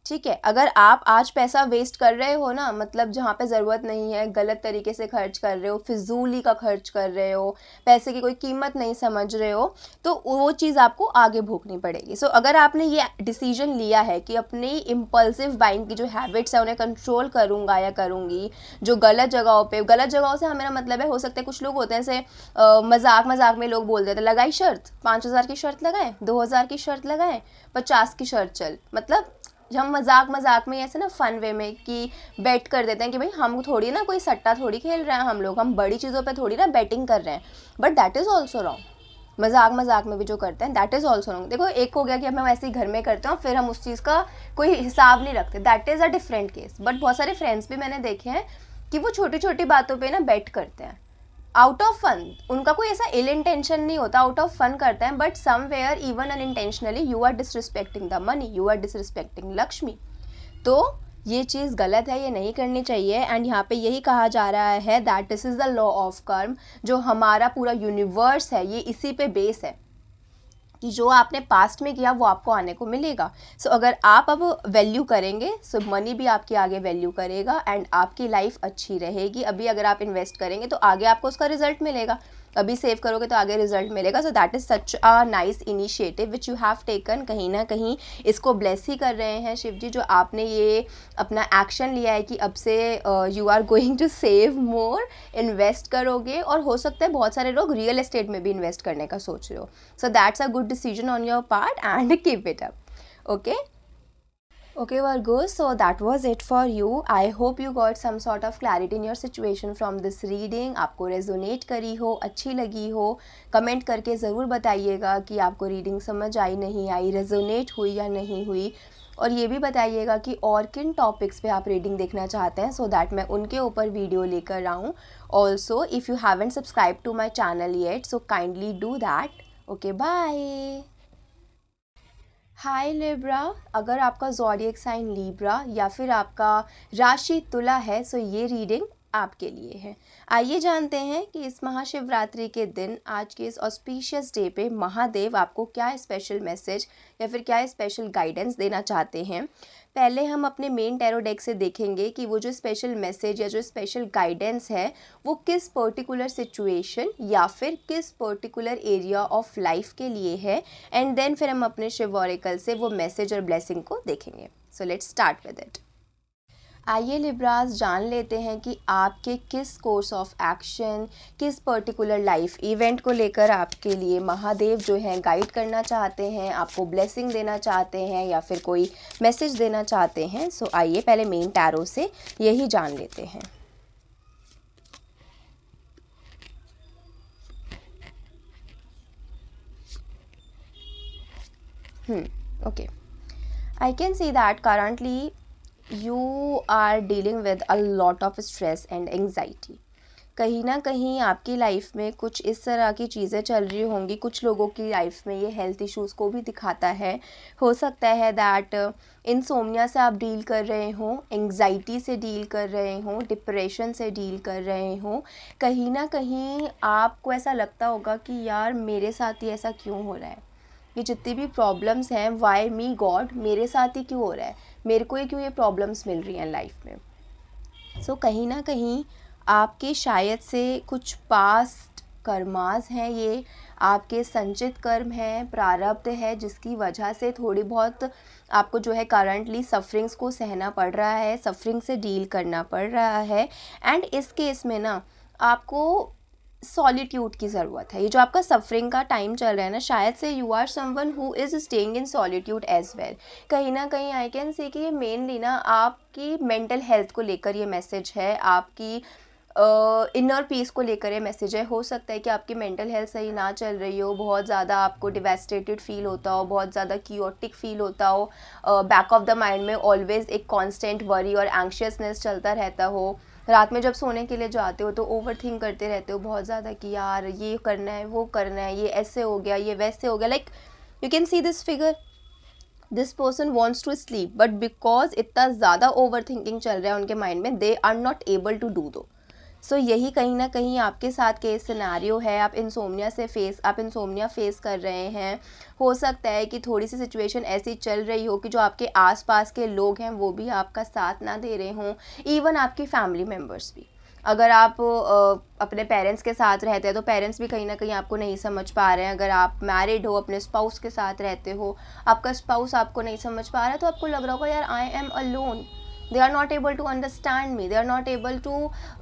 ठीक है। अगर आप आज पैसा वेस्ट कर रहे हो ना, मतलब जहाँ पे ज़रूरत नहीं है, गलत तरीके से खर्च कर रहे हो, फिजूली का खर्च कर रहे हो, पैसे की कोई कीमत नहीं समझ रहे हो, तो वो चीज़ आपको आगे भोगनी पड़ेगी। सो अगर आपने ये डिसीजन लिया है कि अपनी इम्पल्सिव बाइंग की जो हैबिट्स है उन्हें कंट्रोल करूँगा या करूँगी, जो गलत जगहों से हमें मतलब है, हो सकता है कुछ लोग होते हैं ऐसे मजाक में लोग बोल देते हैं लगाई शर्त, 5,000 की शर्त लगाएं, 2,000 की शर्त लगाएं, 50 की शर्त चल, मतलब हम मजाक में ऐसे ना फन वे में कि बेट कर देते हैं कि भाई हम थोड़ी ना कोई सट्टा थोड़ी खेल रहे हैं, हम बड़ी चीज़ों पे थोड़ी ना बैटिंग कर रहे हैं, but that is also wrong. मजाक में भी जो करते हैं दैट इज़ ऑल्सो रॉन्ग। देखो, एक हो गया कि हम ऐसे ही घर में करते हैं फिर हम उस चीज़ का कोई हिसाब नहीं रखते, that is a different case. But बहुत सारे फ्रेंड्स भी मैंने देखे हैं कि वो छोटी छोटी बातों पर ना बेट करते हैं आउट ऑफ फन, उनका कोई ऐसा इल इंटेंशन नहीं होता, आउट ऑफ फन करते हैं, but somewhere even unintentionally you are disrespecting the money, you are disrespecting Lakshmi. तो ये चीज़ गलत है, ये नहीं करनी चाहिए। एंड यहाँ पे यही कहा जा रहा है that this is the law of कर्म, जो हमारा पूरा यूनिवर्स है ये इसी पे बेस है कि जो आपने पास्ट में किया वो आपको आने को मिलेगा। सो अगर आप अब वैल्यू करेंगे, सो मनी भी आपकी आगे वैल्यू करेगा एंड आपकी लाइफ अच्छी रहेगी। अभी अगर आप इन्वेस्ट करेंगे तो आगे आपको उसका रिजल्ट मिलेगा, अभी सेव करोगे तो आगे रिजल्ट मिलेगा। So that is such a nice initiative which you have taken. कहीं ना कहीं इसको ब्लेस ही कर रहे हैं शिव जी, जो आपने ये अपना एक्शन लिया है कि अब से you are going to save more, invest करोगे, और हो सकता है बहुत सारे लोग रियल एस्टेट में भी इन्वेस्ट करने का सोच रहे हो। So that's a good decision on your part and keep it up. Okay. Okay, Virgo, so that was it for you. I hope you got some sort of clarity in your situation from this reading. आपको resonate करी हो, अच्छी लगी हो, comment करके ज़रूर बताइएगा कि आपको रीडिंग समझ आई नहीं आई, रेजोनेट हुई या नहीं हुई, और ये भी बताइएगा कि और किन टॉपिक्स पे आप रीडिंग देखना चाहते हैं, सो दैट मैं उनके ऊपर वीडियो लेकर आऊँ। Also if you haven't subscribe to my channel yet, so kindly do that. Okay, bye. Hi Libra, अगर आपका ज़ोडिएक साइन लिब्रा या फिर आपका राशि तुला है, सो ये रीडिंग आपके लिए है। आइए जानते हैं कि इस महाशिवरात्रि के दिन, आज के इस ऑस्पिशियस डे पे महादेव आपको क्या स्पेशल मैसेज या फिर क्या स्पेशल गाइडेंस देना चाहते हैं। पहले हम अपने मेन टैरो डेक से देखेंगे कि वो जो स्पेशल मैसेज या जो स्पेशल गाइडेंस है वो किस पर्टिकुलर सिचुएशन या फिर किस पर्टिकुलर एरिया ऑफ लाइफ के लिए है, एंड देन फिर हम अपने शिव ऑरेकल से वो मैसेज और ब्लेसिंग को देखेंगे। सो लेट्स स्टार्ट विद इट। आइए लिब्रास, जान लेते हैं कि आपके किस कोर्स ऑफ एक्शन, किस पर्टिकुलर लाइफ इवेंट को लेकर आपके लिए महादेव जो हैं गाइड करना चाहते हैं, आपको ब्लेसिंग देना चाहते हैं या फिर कोई मैसेज देना चाहते हैं। सो आइए पहले मेन टैरो से यही जान लेते हैं। Okay. I can see that currently you are dealing with a lot of stress and anxiety. कहीं ना कहीं आपकी लाइफ में कुछ इस तरह की चीज़ें चल रही होंगी। कुछ लोगों की लाइफ में ये हेल्थ इश्यूज़ को भी दिखाता है। हो सकता है दैट इंसोम्निया से आप डील कर रहे हों, एंग्जाइटी से डील कर रहे हों, डिप्रेशन से डील कर रहे हों। कहीं ना कहीं आपको ऐसा लगता होगा कि यार मेरे साथ ही ऐसा क्यों हो रहा है, ये जितनी भी प्रॉब्लम्स हैं, वाई मी गॉड, मेरे साथ ही क्यों हो रहा है, मेरे को ही क्यों ये प्रॉब्लम्स मिल रही हैं लाइफ में। सो कहीं ना कहीं आपके शायद से कुछ पास्ट कर्मास हैं, ये आपके संचित कर्म है, प्रारब्ध है, जिसकी वजह से थोड़ी बहुत आपको जो है करंटली सफरिंग्स को सहना पड़ रहा है, सफरिंग से डील करना पड़ रहा है। एंड इस केस में ना आपको सॉलिट्यूड की ज़रूरत है। ये जो आपका सफरिंग का टाइम चल रहा है ना, शायद say you are someone who is staying in solitude as well. कहीं ना कहीं आई कैन से कि ये मेनली ना आपकी मेंटल हेल्थ को लेकर ये मैसेज है, आपकी इनर पीस को लेकर ये मैसेज है। हो सकता है कि आपकी मेंटल हेल्थ सही ना चल रही हो, बहुत ज़्यादा आपको डिवेस्टेटेड फील होता हो, बहुत ज़्यादा कियोटिक फील होता हो, बैक ऑफ द माइंड में ऑलवेज एक कांस्टेंट वरी और एंग्शियसनेस चलता रहता हो। रात में जब सोने के लिए जाते हो तो ओवर थिंक करते रहते हो बहुत ज़्यादा कि यार ये करना है, वो करना है, ये ऐसे हो गया, ये वैसे हो गया। Like you can see this figure, this person wants to sleep but because इतना ज़्यादा ओवर थिंकिंग चल रहा है उनके माइंड में, they are not able to do दो। सो यही कहीं ना कहीं आपके साथ केस सिनेरियो है। आप इंसोम्निया फेस कर रहे हैं। हो सकता है कि थोड़ी सी सिचुएशन ऐसी चल रही हो कि जो आपके आसपास के लोग हैं वो भी आपका साथ ना दे रहे हों, इवन आपकी फैमिली मेम्बर्स भी। अगर आप अपने पेरेंट्स के साथ रहते हैं तो पेरेंट्स भी कहीं ना कहीं आपको नहीं समझ पा रहे हैं। अगर आप मैरिड हो, अपने स्पाउस के साथ रहते हो, आपका स्पाउस आपको नहीं समझ पा रहा है, तो आपको लग रहा होगा यार I am alone, they are not able to understand me, they are not able to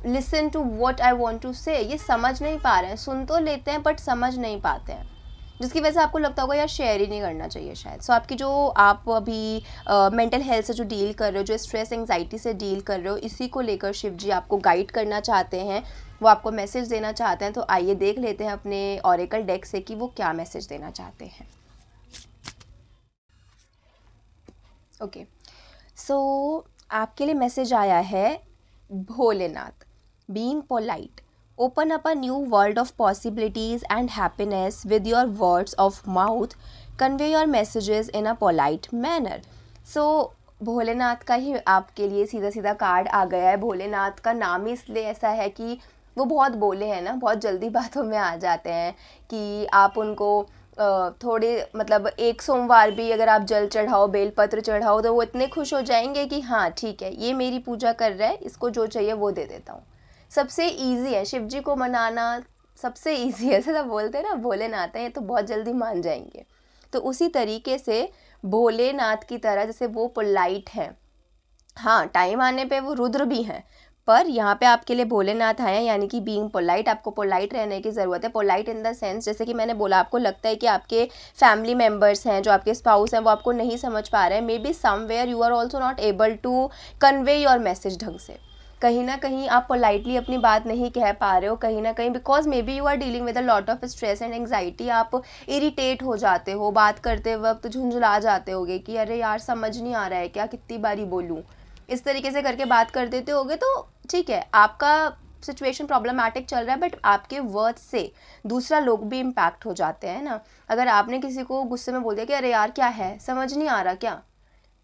listen to what I want to say। ये समझ नहीं पा रहे हैं, सुन तो लेते हैं बट समझ नहीं पाते हैं, जिसकी वजह से आपको लगता होगा यार शेयर ही नहीं करना चाहिए शायद। सो आपकी जो आप अभी मेंटल हेल्थ से जो डील कर रहे हो, जो स्ट्रेस एंग्जाइटी से डील कर रहे हो, इसी को लेकर शिव जी आपको गाइड करना चाहते हैं, वो आपको मैसेज देना चाहते हैं। तो आइए देख लेते हैं अपने ऑरेकल डेक से कि वो क्या मैसेज देना चाहते हैं। ओके, सो आपके लिए मैसेज आया है Bholenath, being polite, open up a new world of possibilities and happiness with your words of mouth, convey your messages in a polite manner. So Bholenath का ही आपके लिए सीधा सीधा कार्ड आ गया है। भोलेनाथ का नाम ही इसलिए ऐसा है कि वो बहुत बोले हैं ना, बहुत जल्दी बातों में आ जाते हैं कि आप उनको थोड़े मतलब एक सोमवार भी अगर आप जल चढ़ाओ, बेलपत्र चढ़ाओ, तो वो इतने खुश हो जाएंगे कि हाँ ठीक है, ये मेरी पूजा कर रहा है, इसको जो चाहिए वो दे देता हूँ। सबसे ईजी है शिव जी को मनाना, सबसे ईजी है। ऐसा बोलते हैं ना भोलेनाथ हैं, ये तो बहुत जल्दी मान जाएंगे। तो उसी तरीके से भोलेनाथ की तरह जैसे वो पोलाइट हैं, हाँ टाइम आने पे वो रुद्र भी हैं, पर यहाँ पे आपके लिए भोलेनाथ आए हैं, यानी कि बीइंग पोलाइट। आपको पोलाइट रहने की ज़रूरत है। पोलाइट इन द सेंस, जैसे कि मैंने बोला, आपको लगता है कि आपके फैमिली मेम्बर्स हैं, जो आपके स्पाउस हैं, वो आपको नहीं समझ पा रहे हैं। Maybe somewhere you are also not able to convey your message ढंग से। कहीं ना कहीं आप पोलाइटली अपनी बात नहीं कह पा रहे हो, कहीं ना कहीं because may be you are dealing with a lot of stress and anxiety. आप इरिटेट हो जाते हो, बात करते वक्त झुंझला जाते होगे कि अरे यार समझ नहीं आ रहा है क्या, कितनी बारी बोलूँ, इस तरीके से करके बात कर देते होगे। तो ठीक है, आपका सिचुएशन प्रॉब्लमैटिक चल रहा है, बट आपके वर्ड से दूसरा लोग भी इम्पैक्ट हो जाते हैं ना। अगर आपने किसी को गुस्से में बोल दिया कि अरे यार क्या है, समझ नहीं आ रहा क्या,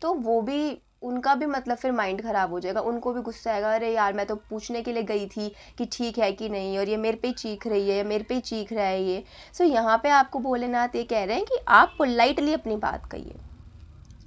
तो वो भी, उनका भी मतलब फिर माइंड ख़राब हो जाएगा, उनको भी गुस्सा आएगा, अरे यार मैं तो पूछने के लिए गई थी कि ठीक है कि नहीं, और ये मेरे पे ही चीख रही है, मेरे पे ही चीख रहा है ये। सो यहाँ पे आपको भोलेनाथ ये कह रहे हैं कि आप पोलाइटली अपनी बात कहिए।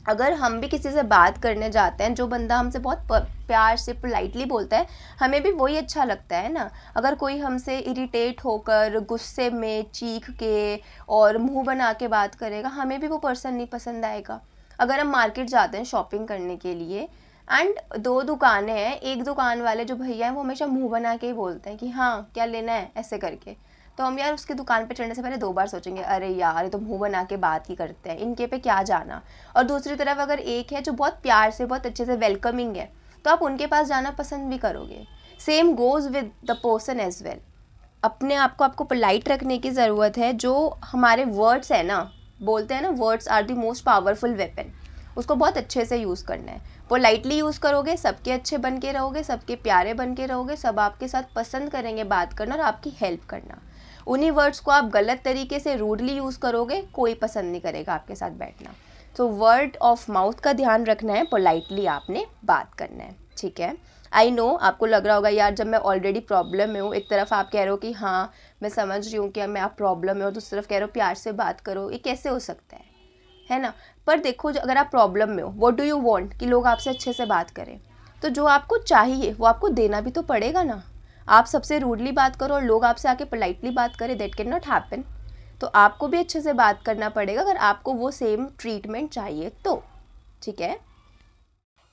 अगर हम भी किसी से बात करने जाते हैं, जो बंदा हमसे बहुत प्यार से पोलाइटली बोलता है, हमें भी वही अच्छा लगता है ना। अगर कोई हमसे इरिटेट होकर गुस्से में चीख के और मुंह बना के बात करेगा, हमें भी वो पर्सन नहीं पसंद आएगा। अगर हम मार्केट जाते हैं शॉपिंग करने के लिए एंड दो दुकानें हैं, एक दुकान वाले जो भैया हैं वो हमेशा मुंह बना के ही बोलते हैं कि हाँ क्या लेना है ऐसे करके, तो हम यार उसकी दुकान पे चढ़ने से पहले 2 बार सोचेंगे, अरे यार ये तो मुंह बना के बात ही करते हैं, इनके पे क्या जाना। और दूसरी तरफ अगर एक है जो बहुत प्यार से, बहुत अच्छे से वेलकमिंग है, तो आप उनके पास जाना पसंद भी करोगे। Same goes with the person as well. अपने आप को आपको पोलाइट रखने की ज़रूरत है। जो हमारे वर्ड्स है ना, बोलते हैं ना words are the most powerful weapon, उसको बहुत अच्छे से यूज़ करना है। पोलाइटली यूज़ करोगे, सबके अच्छे बन के रहोगे, सबके प्यारे बन के रहोगे, सब आपके साथ पसंद करेंगे बात करना और आपकी हेल्प करना। उन्हीं वर्ड्स को आप गलत तरीके से रूडली यूज़ करोगे, कोई पसंद नहीं करेगा आपके साथ बैठना। तो वर्ड ऑफ माउथ का ध्यान रखना है, पोलाइटली आपने बात करना है, ठीक है। आई नो आपको लग रहा होगा यार जब मैं ऑलरेडी प्रॉब्लम में हूँ, एक तरफ आप कह रहे हो कि हाँ मैं समझ रही हूँ कि मैं आप प्रॉब्लम में हो, दूसरी तरफ कह रहे हो प्यार से बात करो, ये कैसे हो सकता है ना। पर देखो अगर आप प्रॉब्लम में हो, व्हाट डू यू वांट, कि लोग आपसे अच्छे से बात करें, तो जो आपको चाहिए वो आपको देना भी तो पड़ेगा ना। आप सबसे रूडली बात करो और लोग आपसे आके पोलाइटली बात करें, दैट कैन नॉट हैपन। तो आपको भी अच्छे से बात करना पड़ेगा अगर आपको वो सेम ट्रीटमेंट चाहिए तो, ठीक है।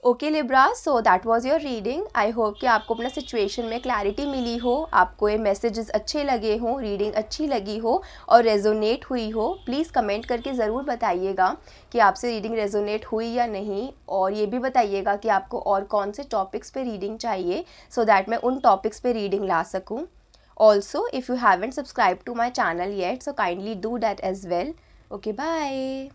Okay Libra, so that was your reading. I hope कि आपको अपना सिचुएशन में क्लैरिटी मिली हो, आपको ये मैसेजेस अच्छे लगे हों, रीडिंग अच्छी लगी हो और रेजोनेट हुई हो। प्लीज़ कमेंट करके ज़रूर बताइएगा कि आपसे रीडिंग रेजोनेट हुई या नहीं, और ये भी बताइएगा कि आपको और कौन से टॉपिक्स पे रीडिंग चाहिए, सो दैट मैं उन टॉपिक्स पे रीडिंग ला सकूँ। Also if you haven't subscribe to my channel yet, so kindly do that as well. Okay, bye.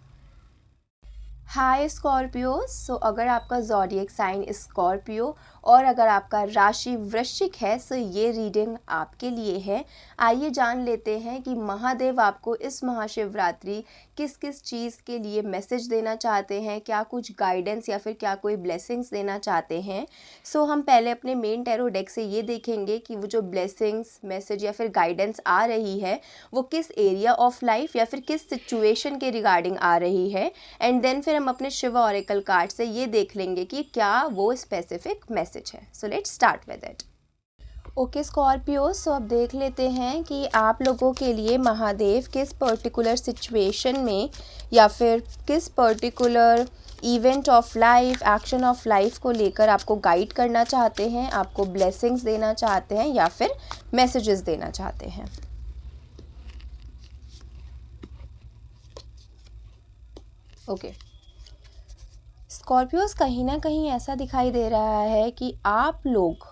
Hi Scorpio, so अगर आपका ज़ोडिएक साइन स्कॉर्पियो और अगर आपका राशि वृश्चिक है, सो ये रीडिंग आपके लिए है। आइए जान लेते हैं कि महादेव आपको इस महाशिवरात्रि किस किस चीज़ के लिए मैसेज देना चाहते हैं, क्या कुछ गाइडेंस या फिर क्या कोई ब्लेसिंग्स देना चाहते हैं। सो हम पहले अपने मेन टैरो डेक से ये देखेंगे कि वो जो ब्लेसिंग्स, मैसेज या फिर गाइडेंस आ रही है वो किस एरिया ऑफ लाइफ या फिर किस सिचुएशन के रिगार्डिंग आ रही है, एंड देन फिर हम अपने शिव ऑरेकल कार्ड से ये देख लेंगे कि क्या वो स्पेसिफिक मैसेज है। So let's start with it. Okay Scorpio, so अब देख लेते हैं कि आप लोगों के लिए महादेव किस पर्टिकुलर सिचुएशन में या फिर किस particular event of life, action of life को लेकर आपको गाइड करना चाहते हैं, आपको ब्लेसिंग्स देना चाहते हैं या फिर मैसेजेस देना चाहते हैं। ओके स्कॉर्पियोस, कहीं ना कहीं ऐसा दिखाई दे रहा है कि आप लोग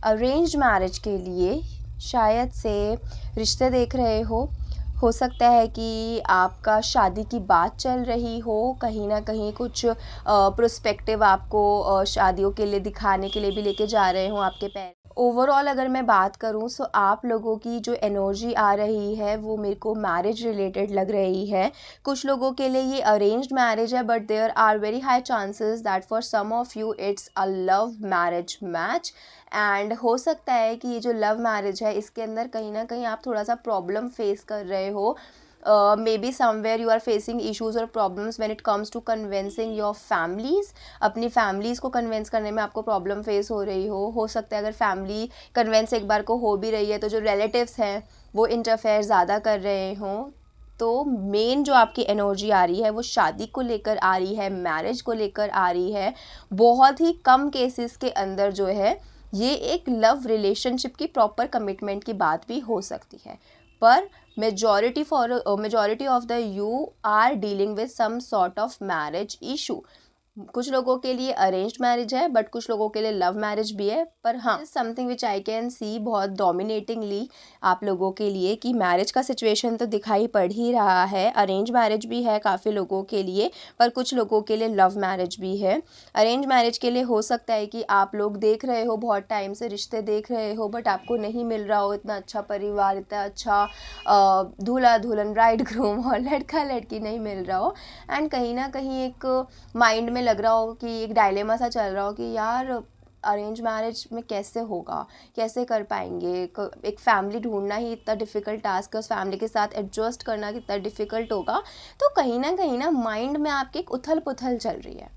अरेंज मैरिज के लिए शायद से रिश्ते देख रहे हो सकता है कि आपका शादी की बात चल रही हो, कहीं ना कहीं कुछ प्रोस्पेक्टिव आपको शादियों के लिए दिखाने के लिए भी लेके जा रहे हो आपके पेरेंट्स। ओवरऑल अगर मैं बात करूं, सो आप लोगों की जो एनर्जी आ रही है वो मेरे को मैरिज रिलेटेड लग रही है। कुछ लोगों के लिए ये अरेंज्ड मैरिज है, but there are very high chances that for some of you it's a love marriage match. And हो सकता है कि ये जो लव मैरिज है इसके अंदर कहीं ना कहीं आप थोड़ा सा प्रॉब्लम फेस कर रहे हो। Maybe somewhere you are facing issues और problems when it comes to convincing your families. अपनी फैमिलीज़ को कन्विंस करने में आपको प्रॉब्लम फेस हो रही हो सकता है अगर फैमिली कन्विंस एक बार को हो भी रही है तो जो रिलेटिव्स हैं वो इंटरफेयर ज़्यादा कर रहे हों। तो मेन जो आपकी एनर्जी आ रही है वो शादी को लेकर आ रही है, मैरिज को लेकर आ रही है। बहुत ही कम केसेस के अंदर जो है ये एक लव रिलेशनशिप की प्रॉपर कमिटमेंट की बात भी हो सकती है, पर majority of the you are dealing with some sort of marriage issue. कुछ लोगों के लिए अरेंज्ड मैरिज है बट कुछ लोगों के लिए लव मैरिज भी है, पर हाँ समथिंग विच आई कैन सी बहुत डोमिनेटिंगली आप लोगों के लिए कि मैरिज का सिचुएशन तो दिखाई पड़ ही रहा है। अरेंज मैरिज भी है काफ़ी लोगों के लिए, पर कुछ लोगों के लिए लव मैरिज भी है। अरेंज मैरिज के लिए हो सकता है कि आप लोग देख रहे हो, बहुत टाइम से रिश्ते देख रहे हो, बट आपको नहीं मिल रहा हो इतना अच्छा परिवार, इतना अच्छा दूल्हा दुल्हन, ब्राइड ग्रूम और लड़का लड़की नहीं मिल रहा हो। एंड कहीं ना कहीं एक माइंड में लग रहा हो कि एक डायलेमा सा चल रहा हो कि यार अरेंज मैरिज में कैसे होगा, कैसे कर पाएंगे, एक फैमिली ढूंढना ही इतना डिफ़िकल्ट टास्क है, उस फैमिली के साथ एडजस्ट करना कितना डिफ़िकल्ट होगा। तो कहीं ना माइंड में आपके एक उथल पुथल चल रही है।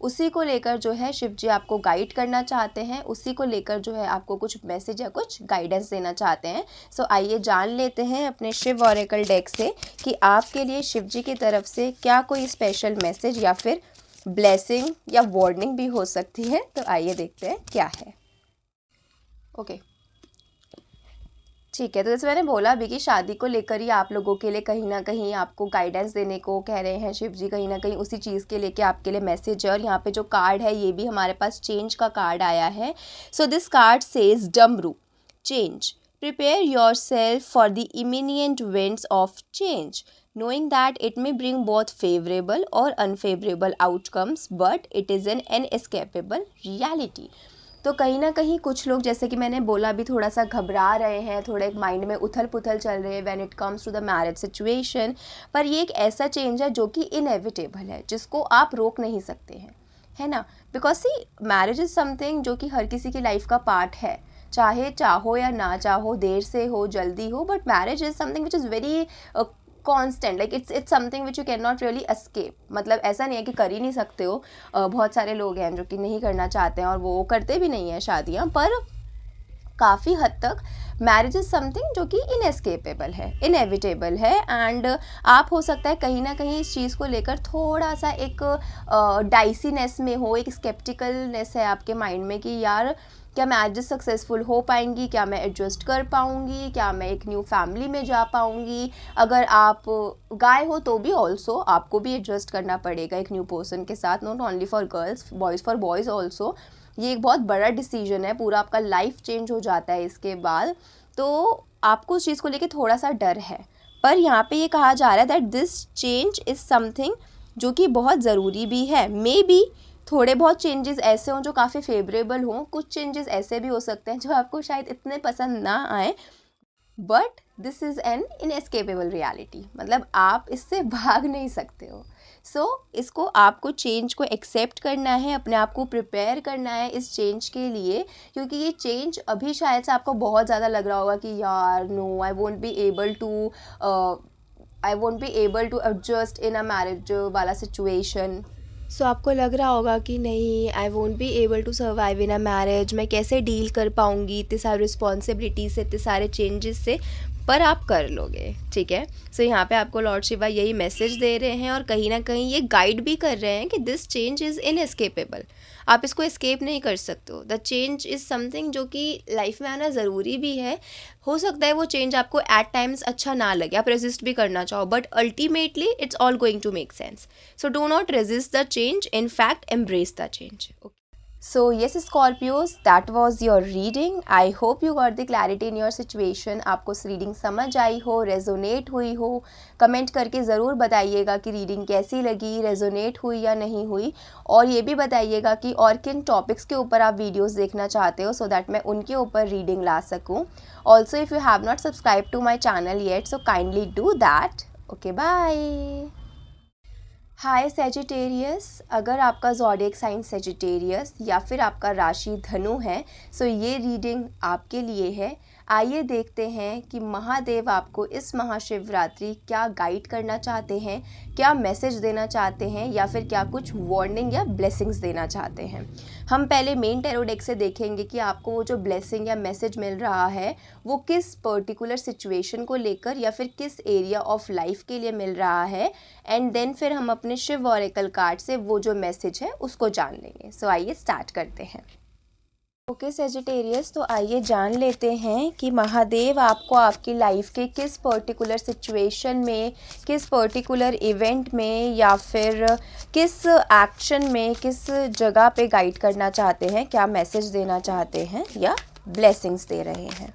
उसी को लेकर जो है शिव जी आपको गाइड करना चाहते हैं, उसी को लेकर जो है आपको कुछ मैसेज या कुछ गाइडेंस देना चाहते हैं। सो आइए जान लेते हैं अपने शिव ऑरेकल डेक से कि आपके लिए शिव जी की तरफ से क्या कोई स्पेशल मैसेज या फिर ब्लेसिंग या वार्निंग भी हो सकती है। तो आइए देखते हैं क्या है। ओके ठीक है, तो जैसे मैंने बोला अभी कि शादी को लेकर ही आप लोगों के लिए कहीं ना कहीं आपको गाइडेंस देने को कह रहे हैं शिव जी, कहीं ना कहीं उसी चीज़ के लेके आपके लिए मैसेज है। और यहाँ पे जो कार्ड है ये भी हमारे पास चेंज का कार्ड आया है। So this card says Damru change, prepare yourself for the imminent winds of change, knowing that it may bring both favorable or unfavorable outcomes, but it is an inescapable reality। तो कहीं ना कहीं कुछ लोग, जैसे कि मैंने बोला, अभी थोड़ा सा घबरा रहे हैं, थोड़ा एक माइंड में उथल पुथल चल रहे हैं when it comes to the marriage situation. पर ये एक ऐसा चेंज है जो कि इनएविटेबल है, जिसको आप रोक नहीं सकते हैं, है ना। Because see marriage is something जो कि हर किसी की लाइफ का पार्ट है, चाहे चाहो या ना चाहो, देर से हो जल्दी हो, but marriage is something which is very constant, like it's something which you can not really escape. मतलब ऐसा नहीं है कि कर ही नहीं सकते हो। बहुत सारे लोग हैं जो कि नहीं करना चाहते हैं और वो करते भी नहीं हैं शादियाँ, पर काफ़ी हद तक मैरिज इज़ समथिंग जो कि इनएस्केपेबल है, इनएविटेबल है, एंड आप हो सकता है कहीं ना कहीं इस चीज़ को लेकर थोड़ा सा एक डाइसीनेस में हो, एक स्केप्टिकलनेस है आपके माइंड में कि यार क्या मैरिज सक्सेसफुल हो पाएंगी, क्या मैं एडजस्ट कर पाऊंगी, क्या मैं एक न्यू फैमिली में जा पाऊंगी। अगर आप गाय हो तो भी ऑल्सो आपको भी एडजस्ट करना पड़ेगा एक न्यू पर्सन के साथ, not only for girls, boys for boys also. ये एक बहुत बड़ा डिसीजन है, पूरा आपका लाइफ चेंज हो जाता है इसके बाद। तो आपको उस चीज़ को लेके थोड़ा सा डर है, पर यहाँ पे ये कहा जा रहा है that this change is something जो कि बहुत ज़रूरी भी है। मे बी थोड़े बहुत चेंजेस ऐसे हों जो काफ़ी फेवरेबल हों, कुछ चेंजेस ऐसे भी हो सकते हैं जो आपको शायद इतने पसंद ना आए, but this is an inescapable reality, मतलब आप इससे भाग नहीं सकते हो। सो इसको आपको चेंज को एक्सेप्ट करना है, अपने आप को प्रिपेयर करना है इस चेंज के लिए, क्योंकि ये चेंज अभी शायद से आपको बहुत ज़्यादा लग रहा होगा कि यार no I won't be able to adjust in a marriage वाला सिचुएशन। सो आपको लग रहा होगा कि नहीं, I won't be able to survive in a marriage, मैं कैसे डील कर पाऊँगी इतनी सारी रिस्पॉन्सिबिलिटी से, इतने सारे चेंजेस से, पर आप कर लोगे, ठीक है। सो यहाँ पे आपको लॉर्ड शिवा यही मैसेज दे रहे हैं और कहीं ना कहीं ये गाइड भी कर रहे हैं कि दिस चेंज इज़ इनएस्केपेबल, आप इसको एस्केप नहीं कर सकते हो। द चेंज इज़ समथिंग जो कि लाइफ में आना ज़रूरी भी है। हो सकता है वो चेंज आपको एट टाइम्स अच्छा ना लगे, आप रेजिस्ट भी करना चाहो, but ultimately it's all going to make sense. So do not resist the change, in fact, embrace the change. Okay. So yes, Scorpios, that was your reading. I hope you got the clarity in your situation. आपको reading समझ आई हो, resonate हुई हो। Comment करके ज़रूर बताइएगा कि reading कैसी लगी, रेजोनेट हुई या नहीं हुई, और ये भी बताइएगा कि और किन टॉपिक्स के ऊपर आप वीडियोस देखना चाहते हो, सो दैट मैं उनके ऊपर रीडिंग ला सकूँ। Also if you have not subscribe to my channel yet, so kindly do that. Okay, bye. Hi Sagittarius, अगर आपका ज़ोडिएक साइन सेजिटेरियस या फिर आपका राशि धनु है, सो ये रीडिंग आपके लिए है। आइए देखते हैं कि महादेव आपको इस महाशिवरात्रि क्या गाइड करना चाहते हैं, क्या मैसेज देना चाहते हैं, या फिर क्या कुछ वार्निंग या ब्लेसिंग्स देना चाहते हैं। हम पहले मेन टैरो डेक से देखेंगे कि आपको वो जो ब्लेसिंग या मैसेज मिल रहा है वो किस पर्टिकुलर सिचुएशन को लेकर या फिर किस एरिया ऑफ लाइफ के लिए मिल रहा है, एंड देन फिर हम अपने शिव ऑरेकल कार्ड से वो जो मैसेज है उसको जान लेंगे। सो आइए स्टार्ट करते हैं। ओके सेजिटेरियस, तो आइए जान लेते हैं कि महादेव आपको आपकी लाइफ के किस पर्टिकुलर सिचुएशन में, किस पर्टिकुलर इवेंट में, या फिर किस एक्शन में, किस जगह पे गाइड करना चाहते हैं, क्या मैसेज देना चाहते हैं या ब्लेसिंग्स दे रहे हैं।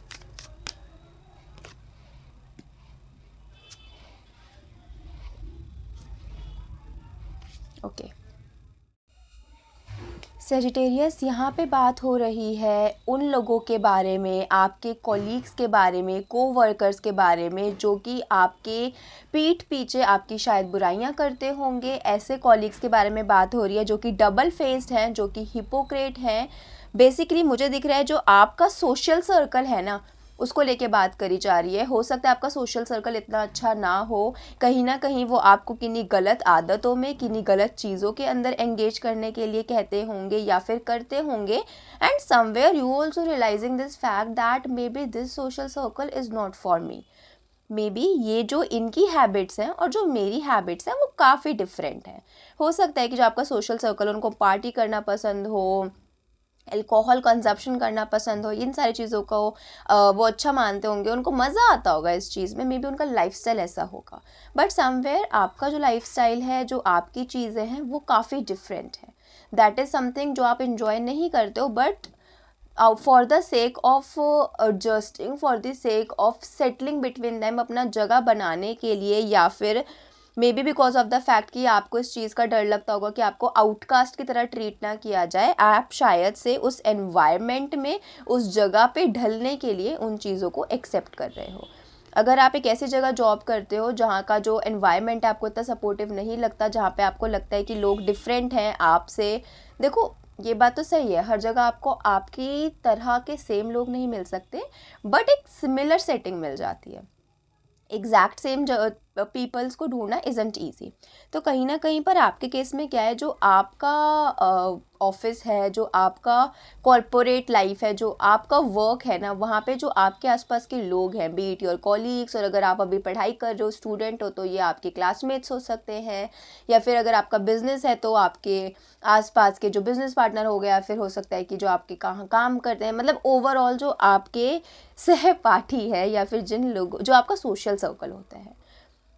ओके सेजिटेरियस, यहाँ पे बात हो रही है उन लोगों के बारे में, आपके कॉलीग्स के बारे में, कोवर्कर्स के बारे में, जो कि आपके पीठ पीछे आपकी शायद बुराइयाँ करते होंगे। ऐसे कॉलीग्स के बारे में बात हो रही है जो कि डबल फेस्ड हैं, जो कि हिपोक्रेट हैं। बेसिकली मुझे दिख रहा है जो आपका सोशल सर्कल है ना, उसको लेके बात करी जा रही है। हो सकता है आपका सोशल सर्कल इतना अच्छा ना हो, कहीं ना कहीं वो आपको किन्हीं गलत आदतों में, किन्हीं गलत चीज़ों के अंदर एंगेज करने के लिए कहते होंगे या फिर करते होंगे, and somewhere you also realising this fact that may be this social circle is not for me. May be ये जो इनकी हैबिट्स हैं और जो मेरी हैबिट्स हैं वो काफ़ी डिफरेंट हैं। हो सकता है कि जो आपका सोशल सर्कल, उनको पार्टी करना पसंद हो, अल्कोहल कंजप्शन करना पसंद हो, इन सारी चीज़ों को वो अच्छा मानते होंगे, उनको मज़ा आता होगा इस चीज़ में, मे बी उनका लाइफस्टाइल ऐसा होगा। बट समवेयर आपका जो लाइफस्टाइल है, जो आपकी चीज़ें हैं, वो काफ़ी डिफरेंट है। दैट इज़ समथिंग जो आप इन्जॉय नहीं करते हो, but for the sake of adjusting, for the sake of settling between them, अपना जगह बनाने के लिए, या फिर may be because of the fact कि आपको इस चीज़ का डर लगता होगा कि आपको आउटकास्ट की तरह ट्रीट ना किया जाए, आप शायद से उस एनवायरनमेंट में, उस जगह पे ढलने के लिए उन चीज़ों को एक्सेप्ट कर रहे हो। अगर आप एक ऐसी जगह जॉब करते हो जहाँ का जो एनवायरनमेंट है आपको इतना सपोर्टिव नहीं लगता, जहाँ पे आपको लगता है कि लोग डिफरेंट हैं आपसे, देखो ये बात तो सही है, हर जगह आपको आपकी तरह के सेम लोग नहीं मिल सकते, बट एक सिमिलर सेटिंग मिल जाती है। एग्जैक्ट सेम पीपल्स को ढूंढना इज़ंट ईजी। तो कहीं ना कहीं पर आपके केस में क्या है, जो आपका ऑफिस है, जो आपका कॉरपोरेट लाइफ है, जो आपका वर्क है ना, वहाँ पे जो आपके आसपास के लोग हैं, बी इट योर कॉलीग्स, और अगर आप अभी पढ़ाई कर रहे हो, स्टूडेंट हो, तो ये आपके क्लासमेट्स हो सकते हैं, या फिर अगर आपका बिजनेस है तो आपके आसपास के जो बिजनेस पार्टनर हो गया, फिर हो सकता है कि जो आपके कहाँ काम करते हैं, मतलब ओवरऑल जो आपके सहपाठी है, या फिर जिन लोग जो आपका सोशल सर्कल होता है,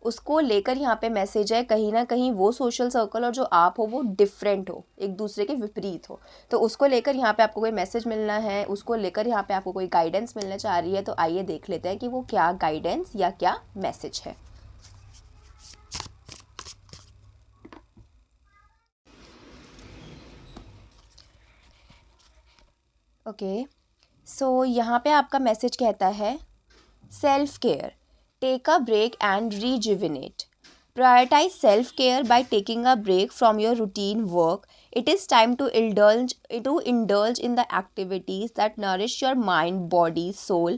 उसको लेकर यहाँ पे मैसेज है। कहीं ना कहीं वो सोशल सर्कल और जो आप हो वो डिफरेंट हो, एक दूसरे के विपरीत हो, तो उसको लेकर यहाँ पे आपको कोई मैसेज मिलना है, उसको लेकर यहाँ पे आपको कोई गाइडेंस मिलने चाह रही है। तो आइए देख लेते हैं कि वो क्या गाइडेंस या क्या मैसेज है। ओके, सो यहाँ पे आपका मैसेज कहता है, self care, take a break and rejuvenate. Prioritize self-care by taking a break from your routine work. It is time to indulge in the activities that nourish your mind, body, soul,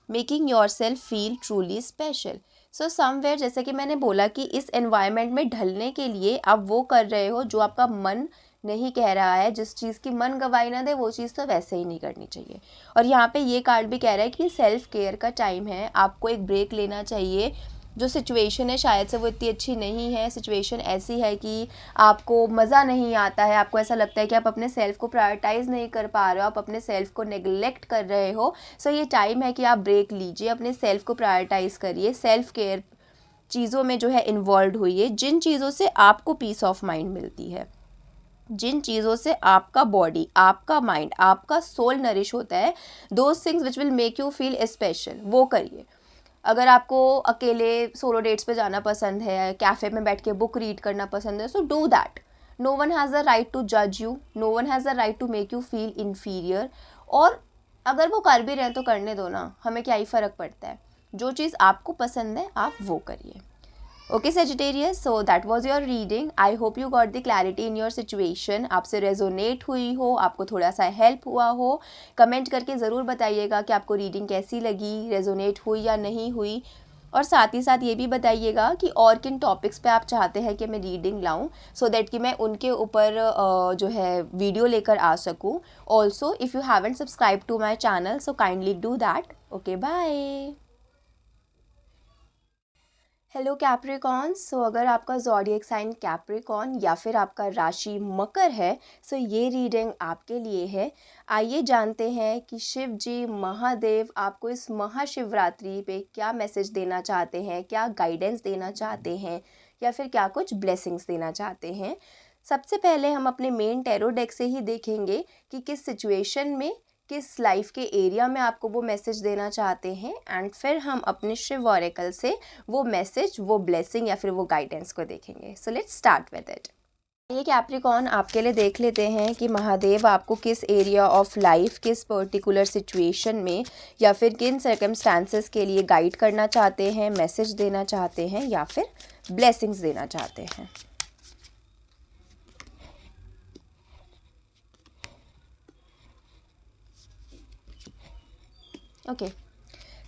making yourself feel truly special. So somewhere, जैसे कि मैंने बोला कि इस environment में ढलने के लिए आप वो कर रहे हो जो आपका मन नहीं कह रहा है, जिस चीज़ की मन गवाही ना दे वो चीज़ तो वैसे ही नहीं करनी चाहिए। और यहाँ पे ये कार्ड भी कह रहा है कि सेल्फ केयर का टाइम है, आपको एक ब्रेक लेना चाहिए। जो सिचुएशन है शायद से वो इतनी अच्छी नहीं है, सिचुएशन ऐसी है कि आपको मज़ा नहीं आता है, आपको ऐसा लगता है कि आप अपने सेल्फ को प्रायोरिटाइज़ नहीं कर पा रहे हो, आप अपने सेल्फ को नेग्लेक्ट कर रहे हो। सो ये टाइम है कि आप ब्रेक लीजिए, अपने सेल्फ को प्रायोरिटाइज़ करिए, सेल्फ केयर चीज़ों में जो है इन्वॉल्व हुई, जिन चीज़ों से आपको पीस ऑफ माइंड मिलती है, जिन चीज़ों से आपका बॉडी, आपका माइंड, आपका सोल नरिश होता है, those things which will make you feel special, वो करिए। अगर आपको अकेले सोलो डेट्स पे जाना पसंद है, कैफ़े में बैठ के बुक रीड करना पसंद है, so do that. No one has the right to जज you, no one has the right to make you feel inferior. और अगर वो कर भी रहे हैं तो करने दो ना, हमें क्या ही फ़र्क पड़ता है। जो चीज़ आपको पसंद है आप वो करिए। Okay Sagittarius, so that was your reading. I hope you got the clarity in your situation, आपसे रेजोनेट हुई हो, आपको थोड़ा सा हेल्प हुआ हो। कमेंट करके ज़रूर बताइएगा कि आपको रीडिंग कैसी लगी, रेजोनेट हुई या नहीं हुई। और साथ ही साथ ये भी बताइएगा कि और किन टॉपिक्स पे आप चाहते हैं कि मैं रीडिंग लाऊं, सो दैट कि मैं उनके ऊपर जो है वीडियो लेकर आ सकूं। Also if you haven't subscribe to my channel, so kindly do that. Okay, bye. Hello Capricorn, so अगर आपका ज़ोडिएक साइन कैप्रिकॉन या फिर आपका राशि मकर है, सो ये रीडिंग आपके लिए है। आइए जानते हैं कि शिव जी महादेव आपको इस महाशिवरात्रि पे क्या मैसेज देना चाहते हैं, क्या गाइडेंस देना चाहते हैं, या फिर क्या कुछ ब्लेसिंग्स देना चाहते हैं। सबसे पहले हम अपने मेन टैरो डेक से ही देखेंगे कि किस सिचुएशन में, किस लाइफ के एरिया में आपको वो मैसेज देना चाहते हैं, एंड फिर हम अपने शिव ऑरेकल से वो मैसेज, वो ब्लेसिंग या फिर वो गाइडेंस को देखेंगे। सो लेट्स स्टार्ट विद इट। ये कैप्रिकॉन आपके लिए देख लेते हैं कि महादेव आपको किस एरिया ऑफ लाइफ, किस पर्टिकुलर सिचुएशन में या फिर किन सर्कमस्टांसेस के लिए गाइड करना चाहते हैं, मैसेज देना चाहते हैं या फिर ब्लेसिंग्स देना चाहते हैं। ओके,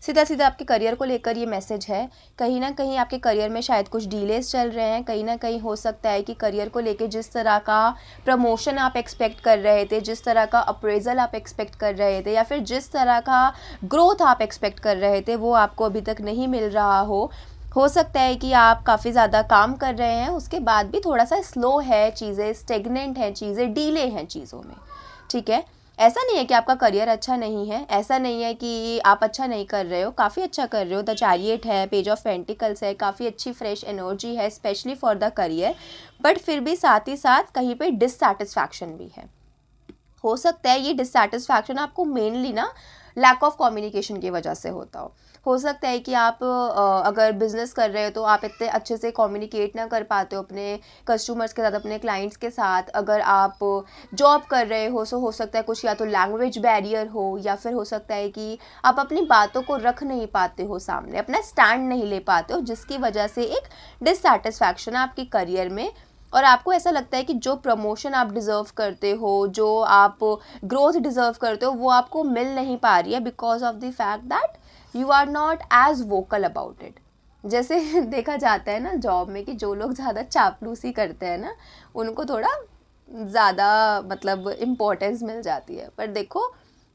सीधा सीधा आपके करियर को लेकर ये मैसेज है। कहीं ना कहीं आपके करियर में शायद कुछ डीलेस चल रहे हैं, कहीं ना कहीं हो सकता है कि करियर को लेकर जिस तरह का प्रमोशन आप एक्सपेक्ट कर रहे थे, जिस तरह का अप्रेजल आप एक्सपेक्ट कर रहे थे, या फिर जिस तरह का ग्रोथ आप एक्सपेक्ट कर रहे थे, वो आपको अभी तक नहीं मिल रहा हो सकता है कि आप काफ़ी ज़्यादा काम कर रहे हैं, उसके बाद भी थोड़ा सा स्लो है चीज़ें, स्टेगनेंट हैं चीज़ें, डीले हैं चीज़ों में। ठीक है, ऐसा नहीं है कि आपका करियर अच्छा नहीं है, ऐसा नहीं है कि आप अच्छा नहीं कर रहे हो, काफ़ी अच्छा कर रहे हो। द चैरियट है, पेज ऑफ पेंटिकल्स है, काफ़ी अच्छी फ्रेश एनर्जी है specially for the career. But फिर भी साथ ही साथ कहीं पे डिससैटिस्फैक्शन भी है। हो सकता है ये डिससैटिस्फैक्शन आपको मेनली ना लैक ऑफ कम्युनिकेशन की वजह से होता हो सकता है कि आप अगर बिज़नेस कर रहे हो तो आप इतने अच्छे से कम्युनिकेट ना कर पाते हो अपने कस्टमर्स के साथ, अपने क्लाइंट्स के साथ। अगर आप जॉब कर रहे हो सो हो सकता है कुछ या तो लैंग्वेज बैरियर हो, या फिर हो सकता है कि आप अपनी बातों को रख नहीं पाते हो सामने, अपना स्टैंड नहीं ले पाते हो, जिसकी वजह से एक डिससैटिस्फैक्शन है आपके करियर में। और आपको ऐसा लगता है कि जो प्रमोशन आप डिज़र्व करते हो, जो आप ग्रोथ डिज़र्व करते हो, वो आपको मिल नहीं पा रही है because of the fact that you are not as vocal about it. जैसे देखा जाता है ना जॉब में कि जो लोग ज़्यादा चापलूसी करते हैं ना उनको थोड़ा ज़्यादा मतलब इम्पोर्टेंस मिल जाती है, पर देखो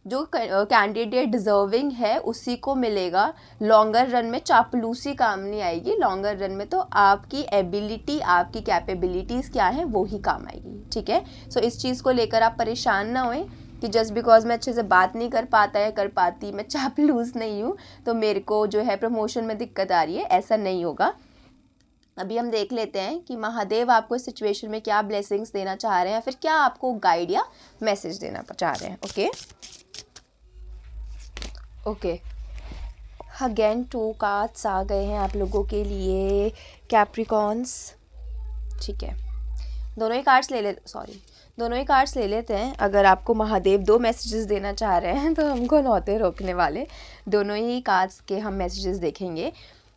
जो कैंडिडेट डिज़र्विंग है उसी को मिलेगा। लॉन्गर रन में चापलूसी काम नहीं आएगी, लॉन्गर रन में तो आपकी एबिलिटी, आपकी कैपेबिलिटीज़ क्या है वो ही काम आएगी, ठीक है। सो इस चीज़ को लेकर आप परेशान ना होएं कि जस्ट बिकॉज मैं अच्छे से बात नहीं कर पाता या कर पाती, मैं चापलूस नहीं हूँ तो मेरे को जो है प्रमोशन में दिक्कत आ रही है, ऐसा नहीं होगा। अभी हम देख लेते हैं कि महादेव आपको इस सिचुएशन में क्या ब्लेसिंग्स देना चाह रहे हैं, फिर क्या आपको गाइड या मैसेज देना चाह रहे हैं। ओके ओके, अगेन 2 कार्ड्स आ गए हैं आप लोगों के लिए कैप्रिकॉन्स, ठीक है। दोनों ही कार्ड्स ले लेते हैं। अगर आपको महादेव 2 मैसेजेस देना चाह रहे हैं तो हमको नौते रोकने वाले, दोनों ही कार्ड्स के हम मैसेजेस देखेंगे।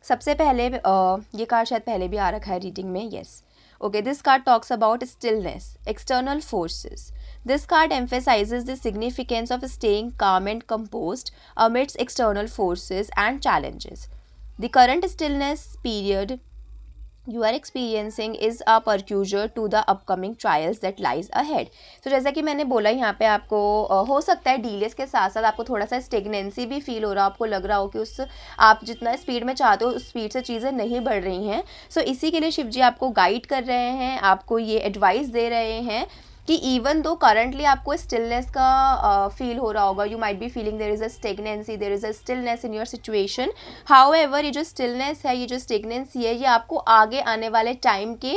सबसे पहले ये कार्ड शायद पहले भी आ रखा है रीडिंग में, yes. Okay, this card talks about stillness, external forces. This card emphasizes the significance of staying calm and composed amidst external forces and challenges. The current stillness period you are experiencing is a precursor to the upcoming trials that lies ahead. तो जैसा कि मैंने बोला यहाँ पे आपको हो सकता है डीलेस के साथ साथ आपको थोड़ा सा स्टेगनेंसी भी फील हो रहा हो, आपको लग रहा हो कि उस आप जितना स्पीड में चाहते हो उस स्पीड से चीज़ें नहीं बढ़ रही हैं। सो इसी के लिए शिव जी आपको गाइड कर रहे हैं, आपको ये एडवाइस दे रहे हैं कि इवन दो करंटली आपको स्टिलनेस का फील हो रहा होगा, you might be feeling there is a stagnancy, there is a stillness in your situation. However ये जो स्टिलनेस है, ये जो स्टेगनेंसी है, ये आपको आगे आने वाले टाइम के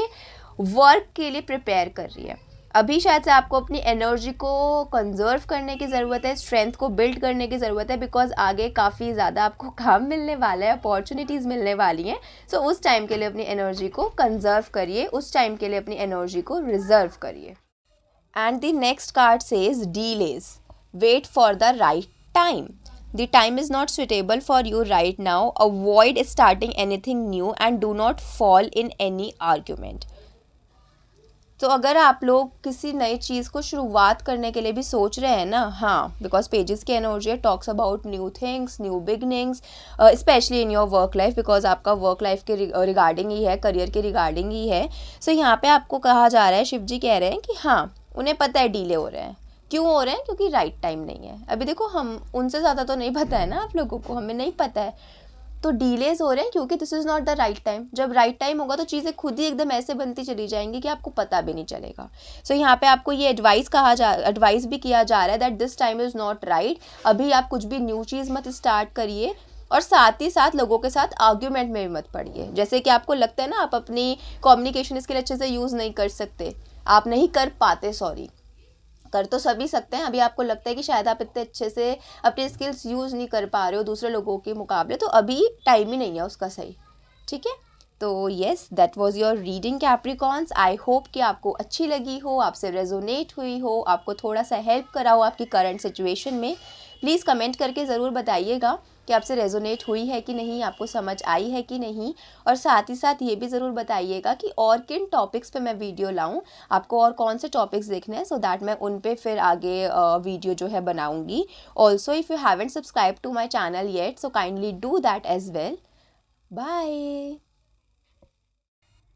वर्क के लिए प्रिपेयर कर रही है। अभी शायद से आपको अपनी एनर्जी को कंजर्व करने की ज़रूरत है, स्ट्रेंथ को बिल्ड करने की ज़रूरत है, बिकॉज आगे काफ़ी ज़्यादा आपको काम मिलने वाला है, अपॉर्चुनिटीज़ मिलने वाली हैं। सो उस टाइम के लिए अपनी एनर्जी को कंजर्व करिए, उस टाइम के लिए अपनी एनर्जी को रिजर्व करिए। And the next card says delays. Wait for the right time. The time is not suitable for you right now. Avoid starting anything new and do not fall in any argument. तो अगर आप लोग किसी नई चीज़ को शुरुआत करने के लिए भी सोच रहे हैं ना, हाँ, बिकॉज पेजेस की energy talks about new things, new beginnings, specially in your work life, because आपका वर्क लाइफ के रिगार्डिंग ही है, करियर के रिगार्डिंग ही है। सो यहाँ पे आपको कहा जा रहा है, शिव जी कह रहे हैं कि हाँ उन्हें पता है डीले हो रहे हैं, क्यों हो रहे हैं, क्योंकि राइट टाइम नहीं है। अभी देखो हम उनसे ज़्यादा तो नहीं पता है ना आप लोगों को, हमें नहीं पता है, तो डीलेज हो रहे हैं क्योंकि this is not the right time. जब राइट टाइम होगा तो चीज़ें खुद ही एकदम ऐसे बनती चली जाएंगी कि आपको पता भी नहीं चलेगा। सो यहाँ पे आपको ये एडवाइस भी किया जा रहा है that this time is not right. अभी आप कुछ भी न्यू चीज़ मत स्टार्ट करिए, और साथ ही साथ लोगों के साथ आर्ग्यूमेंट में भी मत पड़िए। जैसे कि आपको लगता है ना आप अपनी कम्युनिकेशन स्किल अच्छे से यूज़ नहीं कर सकते, आप नहीं कर पाते, सॉरी, कर तो सभी सकते हैं। अभी आपको लगता है कि शायद आप इतने अच्छे से अपनी स्किल्स यूज़ नहीं कर पा रहे हो दूसरे लोगों के मुकाबले, तो अभी टाइम ही नहीं है उसका सही, ठीक है। तो yes, that was your reading Capricorns. I hope कि आपको अच्छी लगी हो, आपसे रेजोनेट हुई हो, आपको थोड़ा सा हेल्प करा हो आपकी करंट सिचुएशन में। प्लीज़ कमेंट करके ज़रूर बताइएगा कि आपसे रेजोनेट हुई है कि नहीं, आपको समझ आई है कि नहीं, और साथ ही साथ ये भी ज़रूर बताइएगा कि और किन टॉपिक्स पे मैं वीडियो लाऊं, आपको और कौन से टॉपिक्स देखने हैं, सो दैट मैं उन पे फिर आगे वीडियो जो है बनाऊंगी। Also if you haven't subscribe to my channel yet, so kindly do that as well. Bye.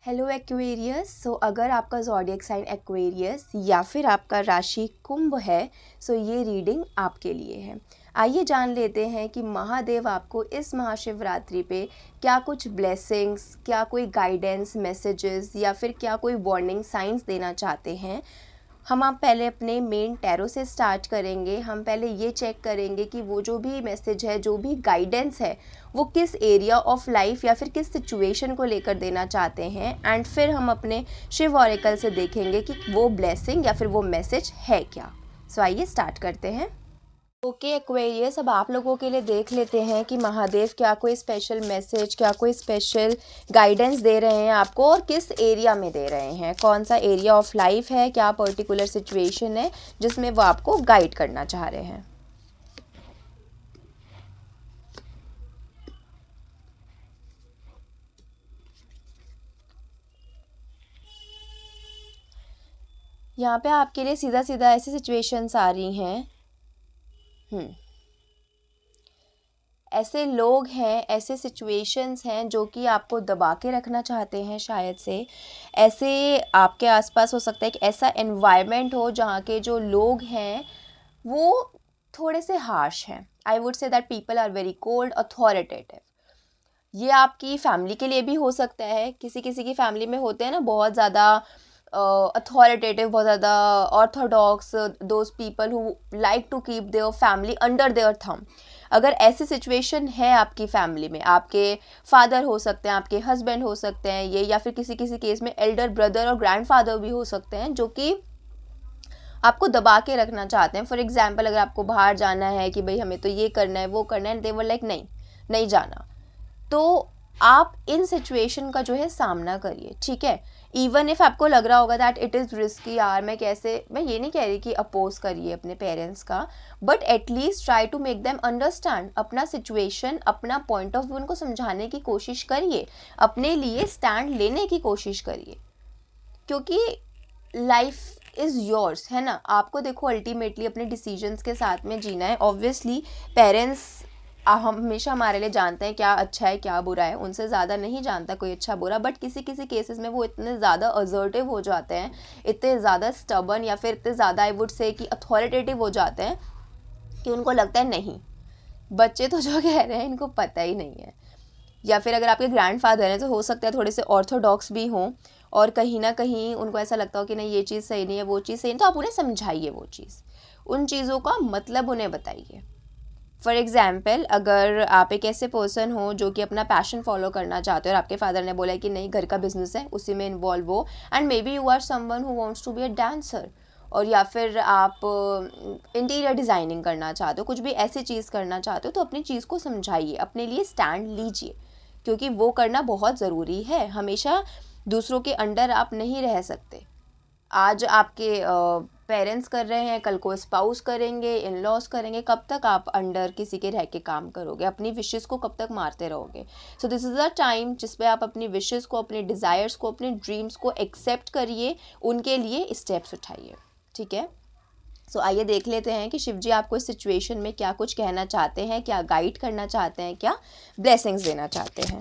Hello Aquarius. So अगर आपका ज़ोडिएक साइन एक्वेरियस या फिर आपका राशि कुंभ है, सो ये रीडिंग आपके लिए है। आइए जान लेते हैं कि महादेव आपको इस महाशिवरात्रि पे क्या कुछ ब्लेसिंग्स, क्या कोई गाइडेंस मैसेजेस या फिर क्या कोई वार्निंग साइंस देना चाहते हैं। हम आप पहले अपने मेन टैरो से स्टार्ट करेंगे। हम पहले ये चेक करेंगे कि वो जो भी मैसेज है, जो भी गाइडेंस है, वो किस एरिया ऑफ लाइफ या फिर किस सिचुएशन को लेकर देना चाहते हैं, एंड फिर हम अपने शिव ऑरेकल से देखेंगे कि वो ब्लेसिंग या फिर वो मैसेज है क्या। सो आइए स्टार्ट करते हैं। ओके एक्वेरियस, अब आप लोगों के लिए देख लेते हैं कि महादेव क्या कोई स्पेशल मैसेज, क्या कोई स्पेशल गाइडेंस दे रहे हैं आपको, और किस एरिया में दे रहे हैं, कौन सा एरिया ऑफ लाइफ है, क्या पर्टिकुलर सिचुएशन है जिसमें वो आपको गाइड करना चाह रहे हैं। यहाँ पे आपके लिए सीधा सीधा ऐसी सिचुएशंस आ रही हैं। ऐसे लोग हैं, ऐसे सिचुएशंस हैं जो कि आपको दबा के रखना चाहते हैं शायद से। ऐसे आपके आसपास हो सकता है कि ऐसा एनवायरनमेंट हो जहाँ के जो लोग हैं वो थोड़े से हार्श हैं। I would say that people are very cold, authoritative. ये आपकी फैमिली के लिए भी हो सकता है। किसी किसी की फैमिली में होते हैं ना बहुत ज़्यादा अथॉरिटेटिव, बहुत ज़्यादा orthodox, those people who like to keep their family under their thumb. अगर ऐसी सिचुएशन है आपकी फैमिली में, आपके फादर हो सकते हैं, आपके हस्बैंड हो सकते हैं ये, या फिर किसी किसी केस में एल्डर ब्रदर और ग्रैंडफादर भी हो सकते हैं जो कि आपको दबा के रखना चाहते हैं। फॉर एग्जाम्पल, अगर आपको बाहर जाना है कि भाई हमें तो ये करना है वो करना है, दे वर लाइक नहीं, नहीं जाना, तो आप इन सिचुएशन का जो है सामना करिए, ठीक है। इवन इफ आपको लग रहा होगा दैट इट इज़ रिस्की, यार मैं कैसे, मैं ये नहीं कह रही कि अपोज करिए अपने पेरेंट्स का, but at least try to make them understand अपना सिचुएशन, अपना पॉइंट ऑफ व्यू उनको समझाने की कोशिश करिए, अपने लिए स्टैंड लेने की कोशिश करिए, क्योंकि लाइफ इज़ योर्स, है ना। आपको देखो अल्टीमेटली अपने डिसीजंस के साथ में जीना है। ऑब्वियसली पेरेंट्स हमेशा हमारे लिए जानते हैं क्या अच्छा है क्या बुरा है, उनसे ज़्यादा नहीं जानता कोई अच्छा बुरा, बट किसी किसी केसेस में वो इतने ज़्यादा असर्टिव हो जाते हैं, इतने ज़्यादा स्टबर्न या फिर इतने ज़्यादा आई वुड से कि अथॉरिटेटिव हो जाते हैं कि उनको लगता है नहीं, बच्चे तो जो कह रहे हैं इनको पता ही नहीं है। या फिर अगर आपके ग्रैंडफादर हैं तो हो सकता है थोड़े से ऑर्थोडॉक्स भी हों और कहीं ना कहीं उनको ऐसा लगता हो कि नहीं ये चीज़ सही नहीं है, वो चीज़ सही नहीं, तो आप उन्हें समझाइए वो चीज़, उन चीज़ों का मतलब उन्हें बताइए। फॉर एग्ज़ाम्पल, अगर आप एक ऐसे पर्सन हो जो कि अपना पैशन फॉलो करना चाहते हो और आपके फादर ने बोला है कि नहीं घर का बिजनेस है उसी में इन्वॉल्व हो, and may B you are someone who wants to be a dancer, और या फिर आप इंटीरियर डिज़ाइनिंग करना चाहते हो, कुछ भी ऐसी चीज़ करना चाहते हो, तो अपनी चीज़ को समझाइए, अपने लिए स्टैंड लीजिए, क्योंकि वो करना बहुत ज़रूरी है। हमेशा दूसरों के अंडर आप नहीं रह सकते। आज आपके पेरेंट्स कर रहे हैं, कल को स्पाउस करेंगे, इन लॉज करेंगे, कब तक आप अंडर किसी के रह के काम करोगे, अपनी विशेस को कब तक मारते रहोगे। So this is the time जिस पे आप अपनी विशेस को, अपने डिज़ायर्स को, अपने ड्रीम्स को एक्सेप्ट करिए, उनके लिए स्टेप्स उठाइए, ठीक है। सो आइए देख लेते हैं कि शिव जी आपको इस सिचुएशन में क्या कुछ कहना चाहते हैं, क्या गाइड करना चाहते हैं, क्या ब्लेसिंग्स देना चाहते हैं।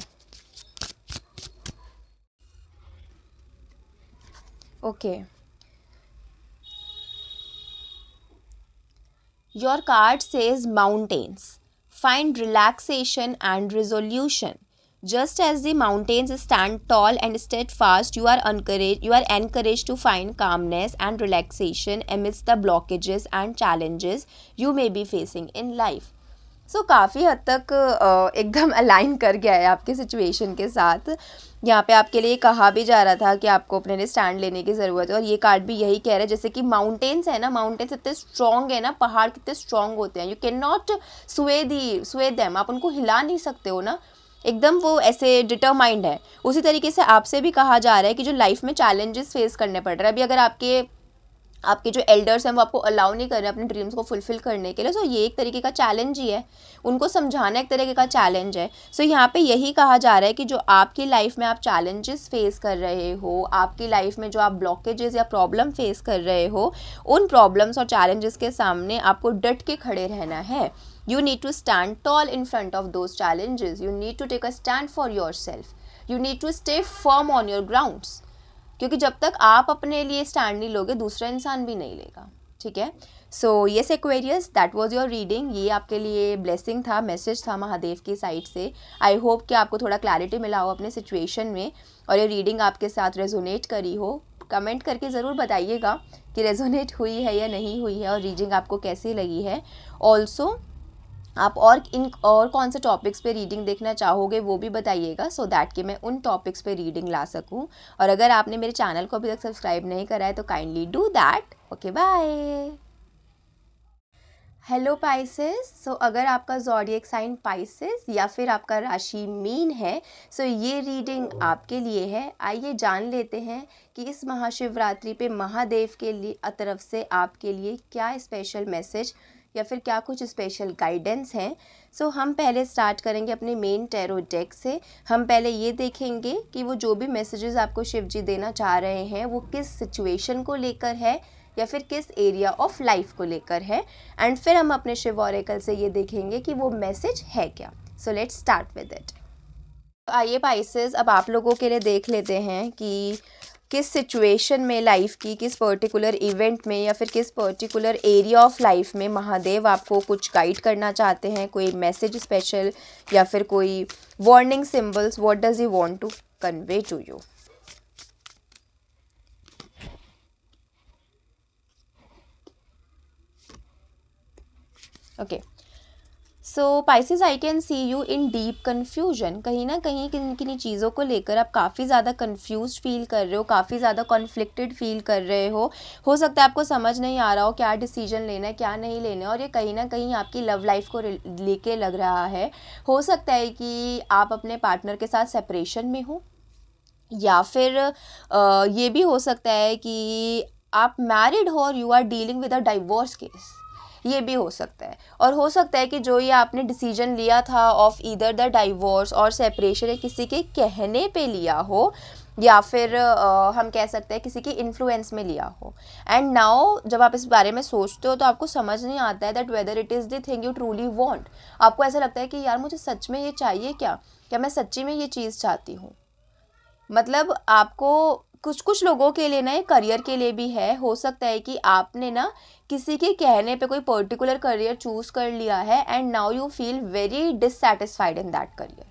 Okay, your card says mountains. Find relaxation and resolution. Just as the mountains stand tall and steadfast, you are encouraged to find calmness and relaxation amidst the blockages and challenges you may be facing in life. सो काफ़ी हद तक एकदम align कर गया है आपके situation के साथ। यहाँ पे आपके लिए कहा भी जा रहा था कि आपको अपने लिए स्टैंड लेने की ज़रूरत है, और ये कार्ड भी यही कह रहा है। जैसे कि माउंटेन्स है ना, माउंटेन्स इतने स्ट्रॉन्ग है ना, पहाड़ कितने स्ट्रॉन्ग होते हैं, यू कैन नॉट स्वे देम, आप उनको हिला नहीं सकते हो ना, एकदम वो ऐसे डिटरमाइंड है। उसी तरीके से आपसे भी कहा जा रहा है कि जो लाइफ में चैलेंजेस फेस करने पड़ रहे हैं, अभी अगर आपके जो एल्डर्स हैं वो आपको अलाउ नहीं कर रहे अपने ड्रीम्स को फुलफिल करने के लिए, सो ये एक तरीके का चैलेंज ही है, उनको समझाना एक तरीके का चैलेंज है। सो यहाँ पे यही कहा जा रहा है कि जो आपकी लाइफ में आप चैलेंजेस फेस कर रहे हो, आपकी लाइफ में जो आप ब्लॉकेजेस या प्रॉब्लम फेस कर रहे हो, उन प्रॉब्लम्स और चैलेंजेस के सामने आपको डट के खड़े रहना है। You need to stand tall in front of those challenges. You need to take a stand for yourself. You need to stay firm on your grounds. क्योंकि जब तक आप अपने लिए स्टैंड नहीं लोगे दूसरा इंसान भी नहीं लेगा, ठीक है। So yes Aquarius, that was your reading. ये आपके लिए ब्लेसिंग था, मैसेज था महादेव की साइड से। आई होप कि आपको थोड़ा क्लैरिटी मिला हो अपने सिचुएशन में, और ये रीडिंग आपके साथ रेजोनेट करी हो। कमेंट करके ज़रूर बताइएगा कि रेजोनेट हुई है या नहीं हुई है, और रीडिंग आपको कैसी लगी है। ऑल्सो आप और कौन से टॉपिक्स पे रीडिंग देखना चाहोगे वो भी बताइएगा, सो दैट कि मैं उन टॉपिक्स पे रीडिंग ला सकूं। और अगर आपने मेरे चैनल को अभी तक सब्सक्राइब नहीं करा है तो kindly do that. Okay, bye. Hello Pisces. So अगर आपका ज़ोडिएक साइन पाइसेस या फिर आपका राशि मीन है, सो ये रीडिंग आपके लिए है। आइए जान लेते हैं कि इस महाशिवरात्रि पे महादेव के लिए तरफ से आपके लिए क्या स्पेशल मैसेज या फिर क्या कुछ स्पेशल गाइडेंस हैं। सो हम पहले स्टार्ट करेंगे अपने मेन टैरो डेक से। हम पहले ये देखेंगे कि वो जो भी मैसेजेस आपको शिव जी देना चाह रहे हैं वो किस सिचुएशन को लेकर है या फिर किस एरिया ऑफ लाइफ को लेकर है, एंड फिर हम अपने शिव ऑरेकल से ये देखेंगे कि वो मैसेज है क्या। सो लेट्स स्टार्ट विद इट। आइए पाइसेस, अब आप लोगों के लिए देख लेते हैं कि किस सिचुएशन में लाइफ की, किस पर्टिकुलर इवेंट में या फिर किस पर्टिकुलर एरिया ऑफ लाइफ में महादेव आपको कुछ गाइड करना चाहते हैं, कोई मैसेज स्पेशल या फिर कोई warning symbols, what does he want to convey to you. Okay, so Pisces, I can see you in deep confusion. कहीं ना कहीं किन किन चीज़ों को लेकर आप काफ़ी ज़्यादा कन्फ्यूज फील कर रहे हो, काफ़ी ज़्यादा कॉन्फ्लिक्टेड फील कर रहे हो सकता है आपको समझ नहीं आ रहा हो क्या डिसीजन लेना है, क्या नहीं लेना है, और ये कहीं ना कहीं आपकी लव लाइफ को लेके लग रहा है। हो सकता है कि आप अपने पार्टनर के साथ सेपरेशन में हो, या फिर ये भी हो सकता है कि आप मैरिड हो और you are dealing with a divorce case, ये भी हो सकता है। और हो सकता है कि जो ये आपने डिसीजन लिया था ऑफ ईदर द डाइवोर्स और सेपरेशन, है किसी के कहने पे लिया हो, या फिर हम कह सकते हैं किसी की इन्फ्लुएंस में लिया हो। एंड नाउ जब आप इस बारे में सोचते हो तो आपको समझ नहीं आता है that whether it is the thing you truly want. आपको ऐसा लगता है कि यार मुझे सच में ये चाहिए, क्या मैं सच्ची में ये चीज़ चाहती हूँ। मतलब आपको कुछ लोगों के लिए ना ये करियर के लिए भी है। हो सकता है कि आपने ना किसी के कहने पे कोई पर्टिकुलर करियर चूज कर लिया है and now you feel very dissatisfied in that career.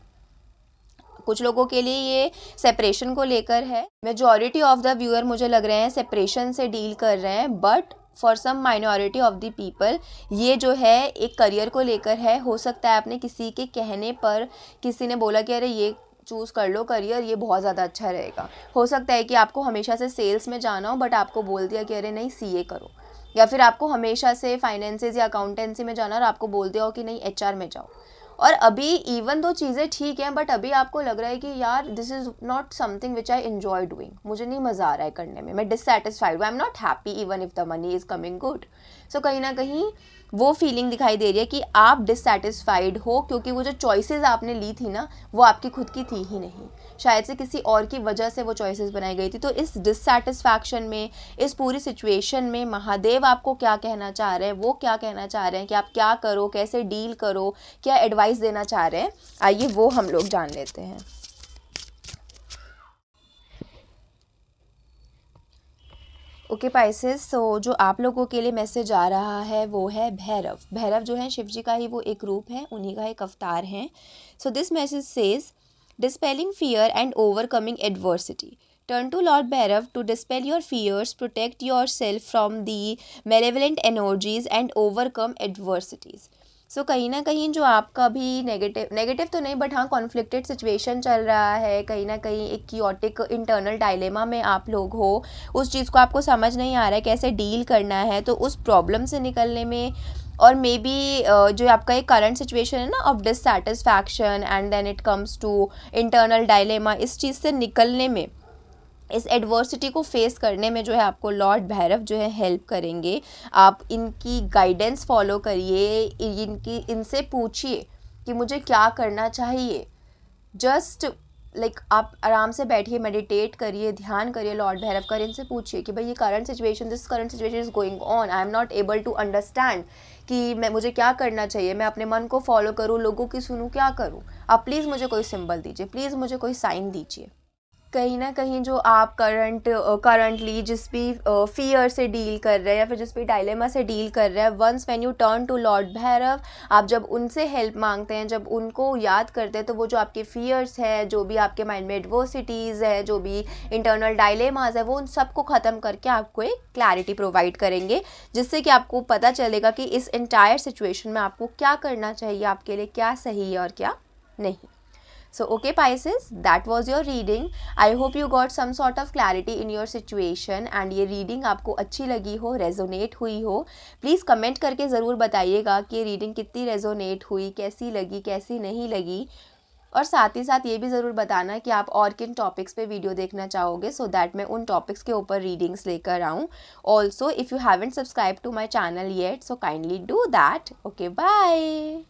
कुछ लोगों के लिए ये सेपरेशन को लेकर है। मेजॉरिटी ऑफ द व्यूअर मुझे लग रहे हैं सेपरेशन से डील कर रहे हैं, but for some minority of the people ये जो है एक करियर को लेकर है। हो सकता है आपने किसी के कहने पर, किसी ने बोला कि अरे ये चूज़ कर लो करियर, ये बहुत ज़्यादा अच्छा रहेगा। हो सकता है कि आपको हमेशा से सेल्स में जाना हो बट आपको बोल दिया कि अरे नहीं सीए करो, या फिर आपको हमेशा से फाइनेंसेस या अकाउंटेंसी में जाना और आपको बोल दिया हो कि नहीं एचआर में जाओ। और अभी इवन दो चीज़ें ठीक हैं बट अभी आपको लग रहा है कि यार this is not something which I enjoy doing, मुझे नहीं मज़ा आ रहा है करने में, मैं dissatisfied, I am not happy even if the money is coming good. So कहीं ना कहीं वो फीलिंग दिखाई दे रही है कि आप डिससेटिस्फाइड हो, क्योंकि वो जो चॉइसेस आपने ली थी ना वो आपकी खुद की थी ही नहीं, शायद से किसी और की वजह से वो चॉइसेस बनाई गई थी। तो इस डिससेटिस्फैक्शन में, इस पूरी सिचुएशन में महादेव आपको क्या कहना चाह रहे हैं, वो क्या कहना चाह रहे हैं कि आप क्या करो, कैसे डील करो, क्या एडवाइस देना चाह रहे हैं, आइए वो हम लोग जान लेते हैं। ओके पाइसेस, सो जो आप लोगों के लिए मैसेज आ रहा है वो है भैरव। भैरव जो है शिव जी का ही वो एक रूप है, उन्हीं का एक अवतार है। So this message says dispelling fear and overcoming adversity. Turn to Lord Bhairav to dispel your fears, protect yourself from the malevolent energies and overcome adversities. सो कहीं ना कहीं जो आपका भी नेगेटिव तो नहीं बट हाँ कॉन्फ्लिक्टेड सिचुएशन चल रहा है, कहीं ना कहीं एक कियोटिक इंटरनल डायलेमा में आप लोग हो, उस चीज़ को आपको समझ नहीं आ रहा है कैसे डील करना है। तो उस प्रॉब्लम से निकलने में, और मे बी जो आपका एक करंट सिचुएशन है ना of dissatisfaction and then it comes to internal dilemma, इस चीज़ से निकलने में, इस एडवर्सिटी को फेस करने में जो है आपको लॉर्ड भैरव जो है हेल्प करेंगे। आप इनकी गाइडेंस फॉलो करिए, इनसे पूछिए कि मुझे क्या करना चाहिए। जस्ट लाइक आप आराम से बैठिए, मेडिटेट करिए, ध्यान करिए लॉर्ड भैरव कर, इनसे पूछिए कि भाई ये current situation is going on, I am not able to understand कि मुझे क्या करना चाहिए, मैं अपने मन को फॉलो करूँ, लोगों की सुनूँ, क्या करूँ। आप प्लीज़ मुझे कोई सिंबल दीजिए, प्लीज़ मुझे कोई साइन दीजिए। कहीं ना कहीं जो आप करंटली जिस भी फियर से डील कर रहे हैं या फिर जिस भी डायलेमा से डील कर रहे हैं, once when you turn to Lord Bhairav, आप जब उनसे हेल्प मांगते हैं, जब उनको याद करते हैं, तो वो जो आपके फियर्स है, जो भी आपके माइंड में एडवर्सिटीज़ है, जो भी इंटरनल डायलेमाज है, वो उन सबको ख़त्म करके आपको एक क्लैरिटी प्रोवाइड करेंगे, जिससे कि आपको पता चलेगा कि इस एंटायर सिचुएशन में आपको क्या करना चाहिए, आपके लिए क्या सही है और क्या नहीं। So okay Pisces, that was your reading. I hope you got some sort of clarity in your situation and ये reading आपको अच्छी लगी हो, resonate हुई हो। प्लीज़ कमेंट करके ज़रूर बताइएगा कि ये reading कितनी resonate हुई, कैसी लगी, कैसी नहीं लगी। और साथ ही साथ ये भी ज़रूर बताना कि आप और किन टॉपिक्स पे वीडियो देखना चाहोगे, सो दैट मैं उन टॉपिक्स के ऊपर रीडिंग्स लेकर आऊँ। Also if you haven't subscribe to my channel yet, so kindly do that. Okay bye.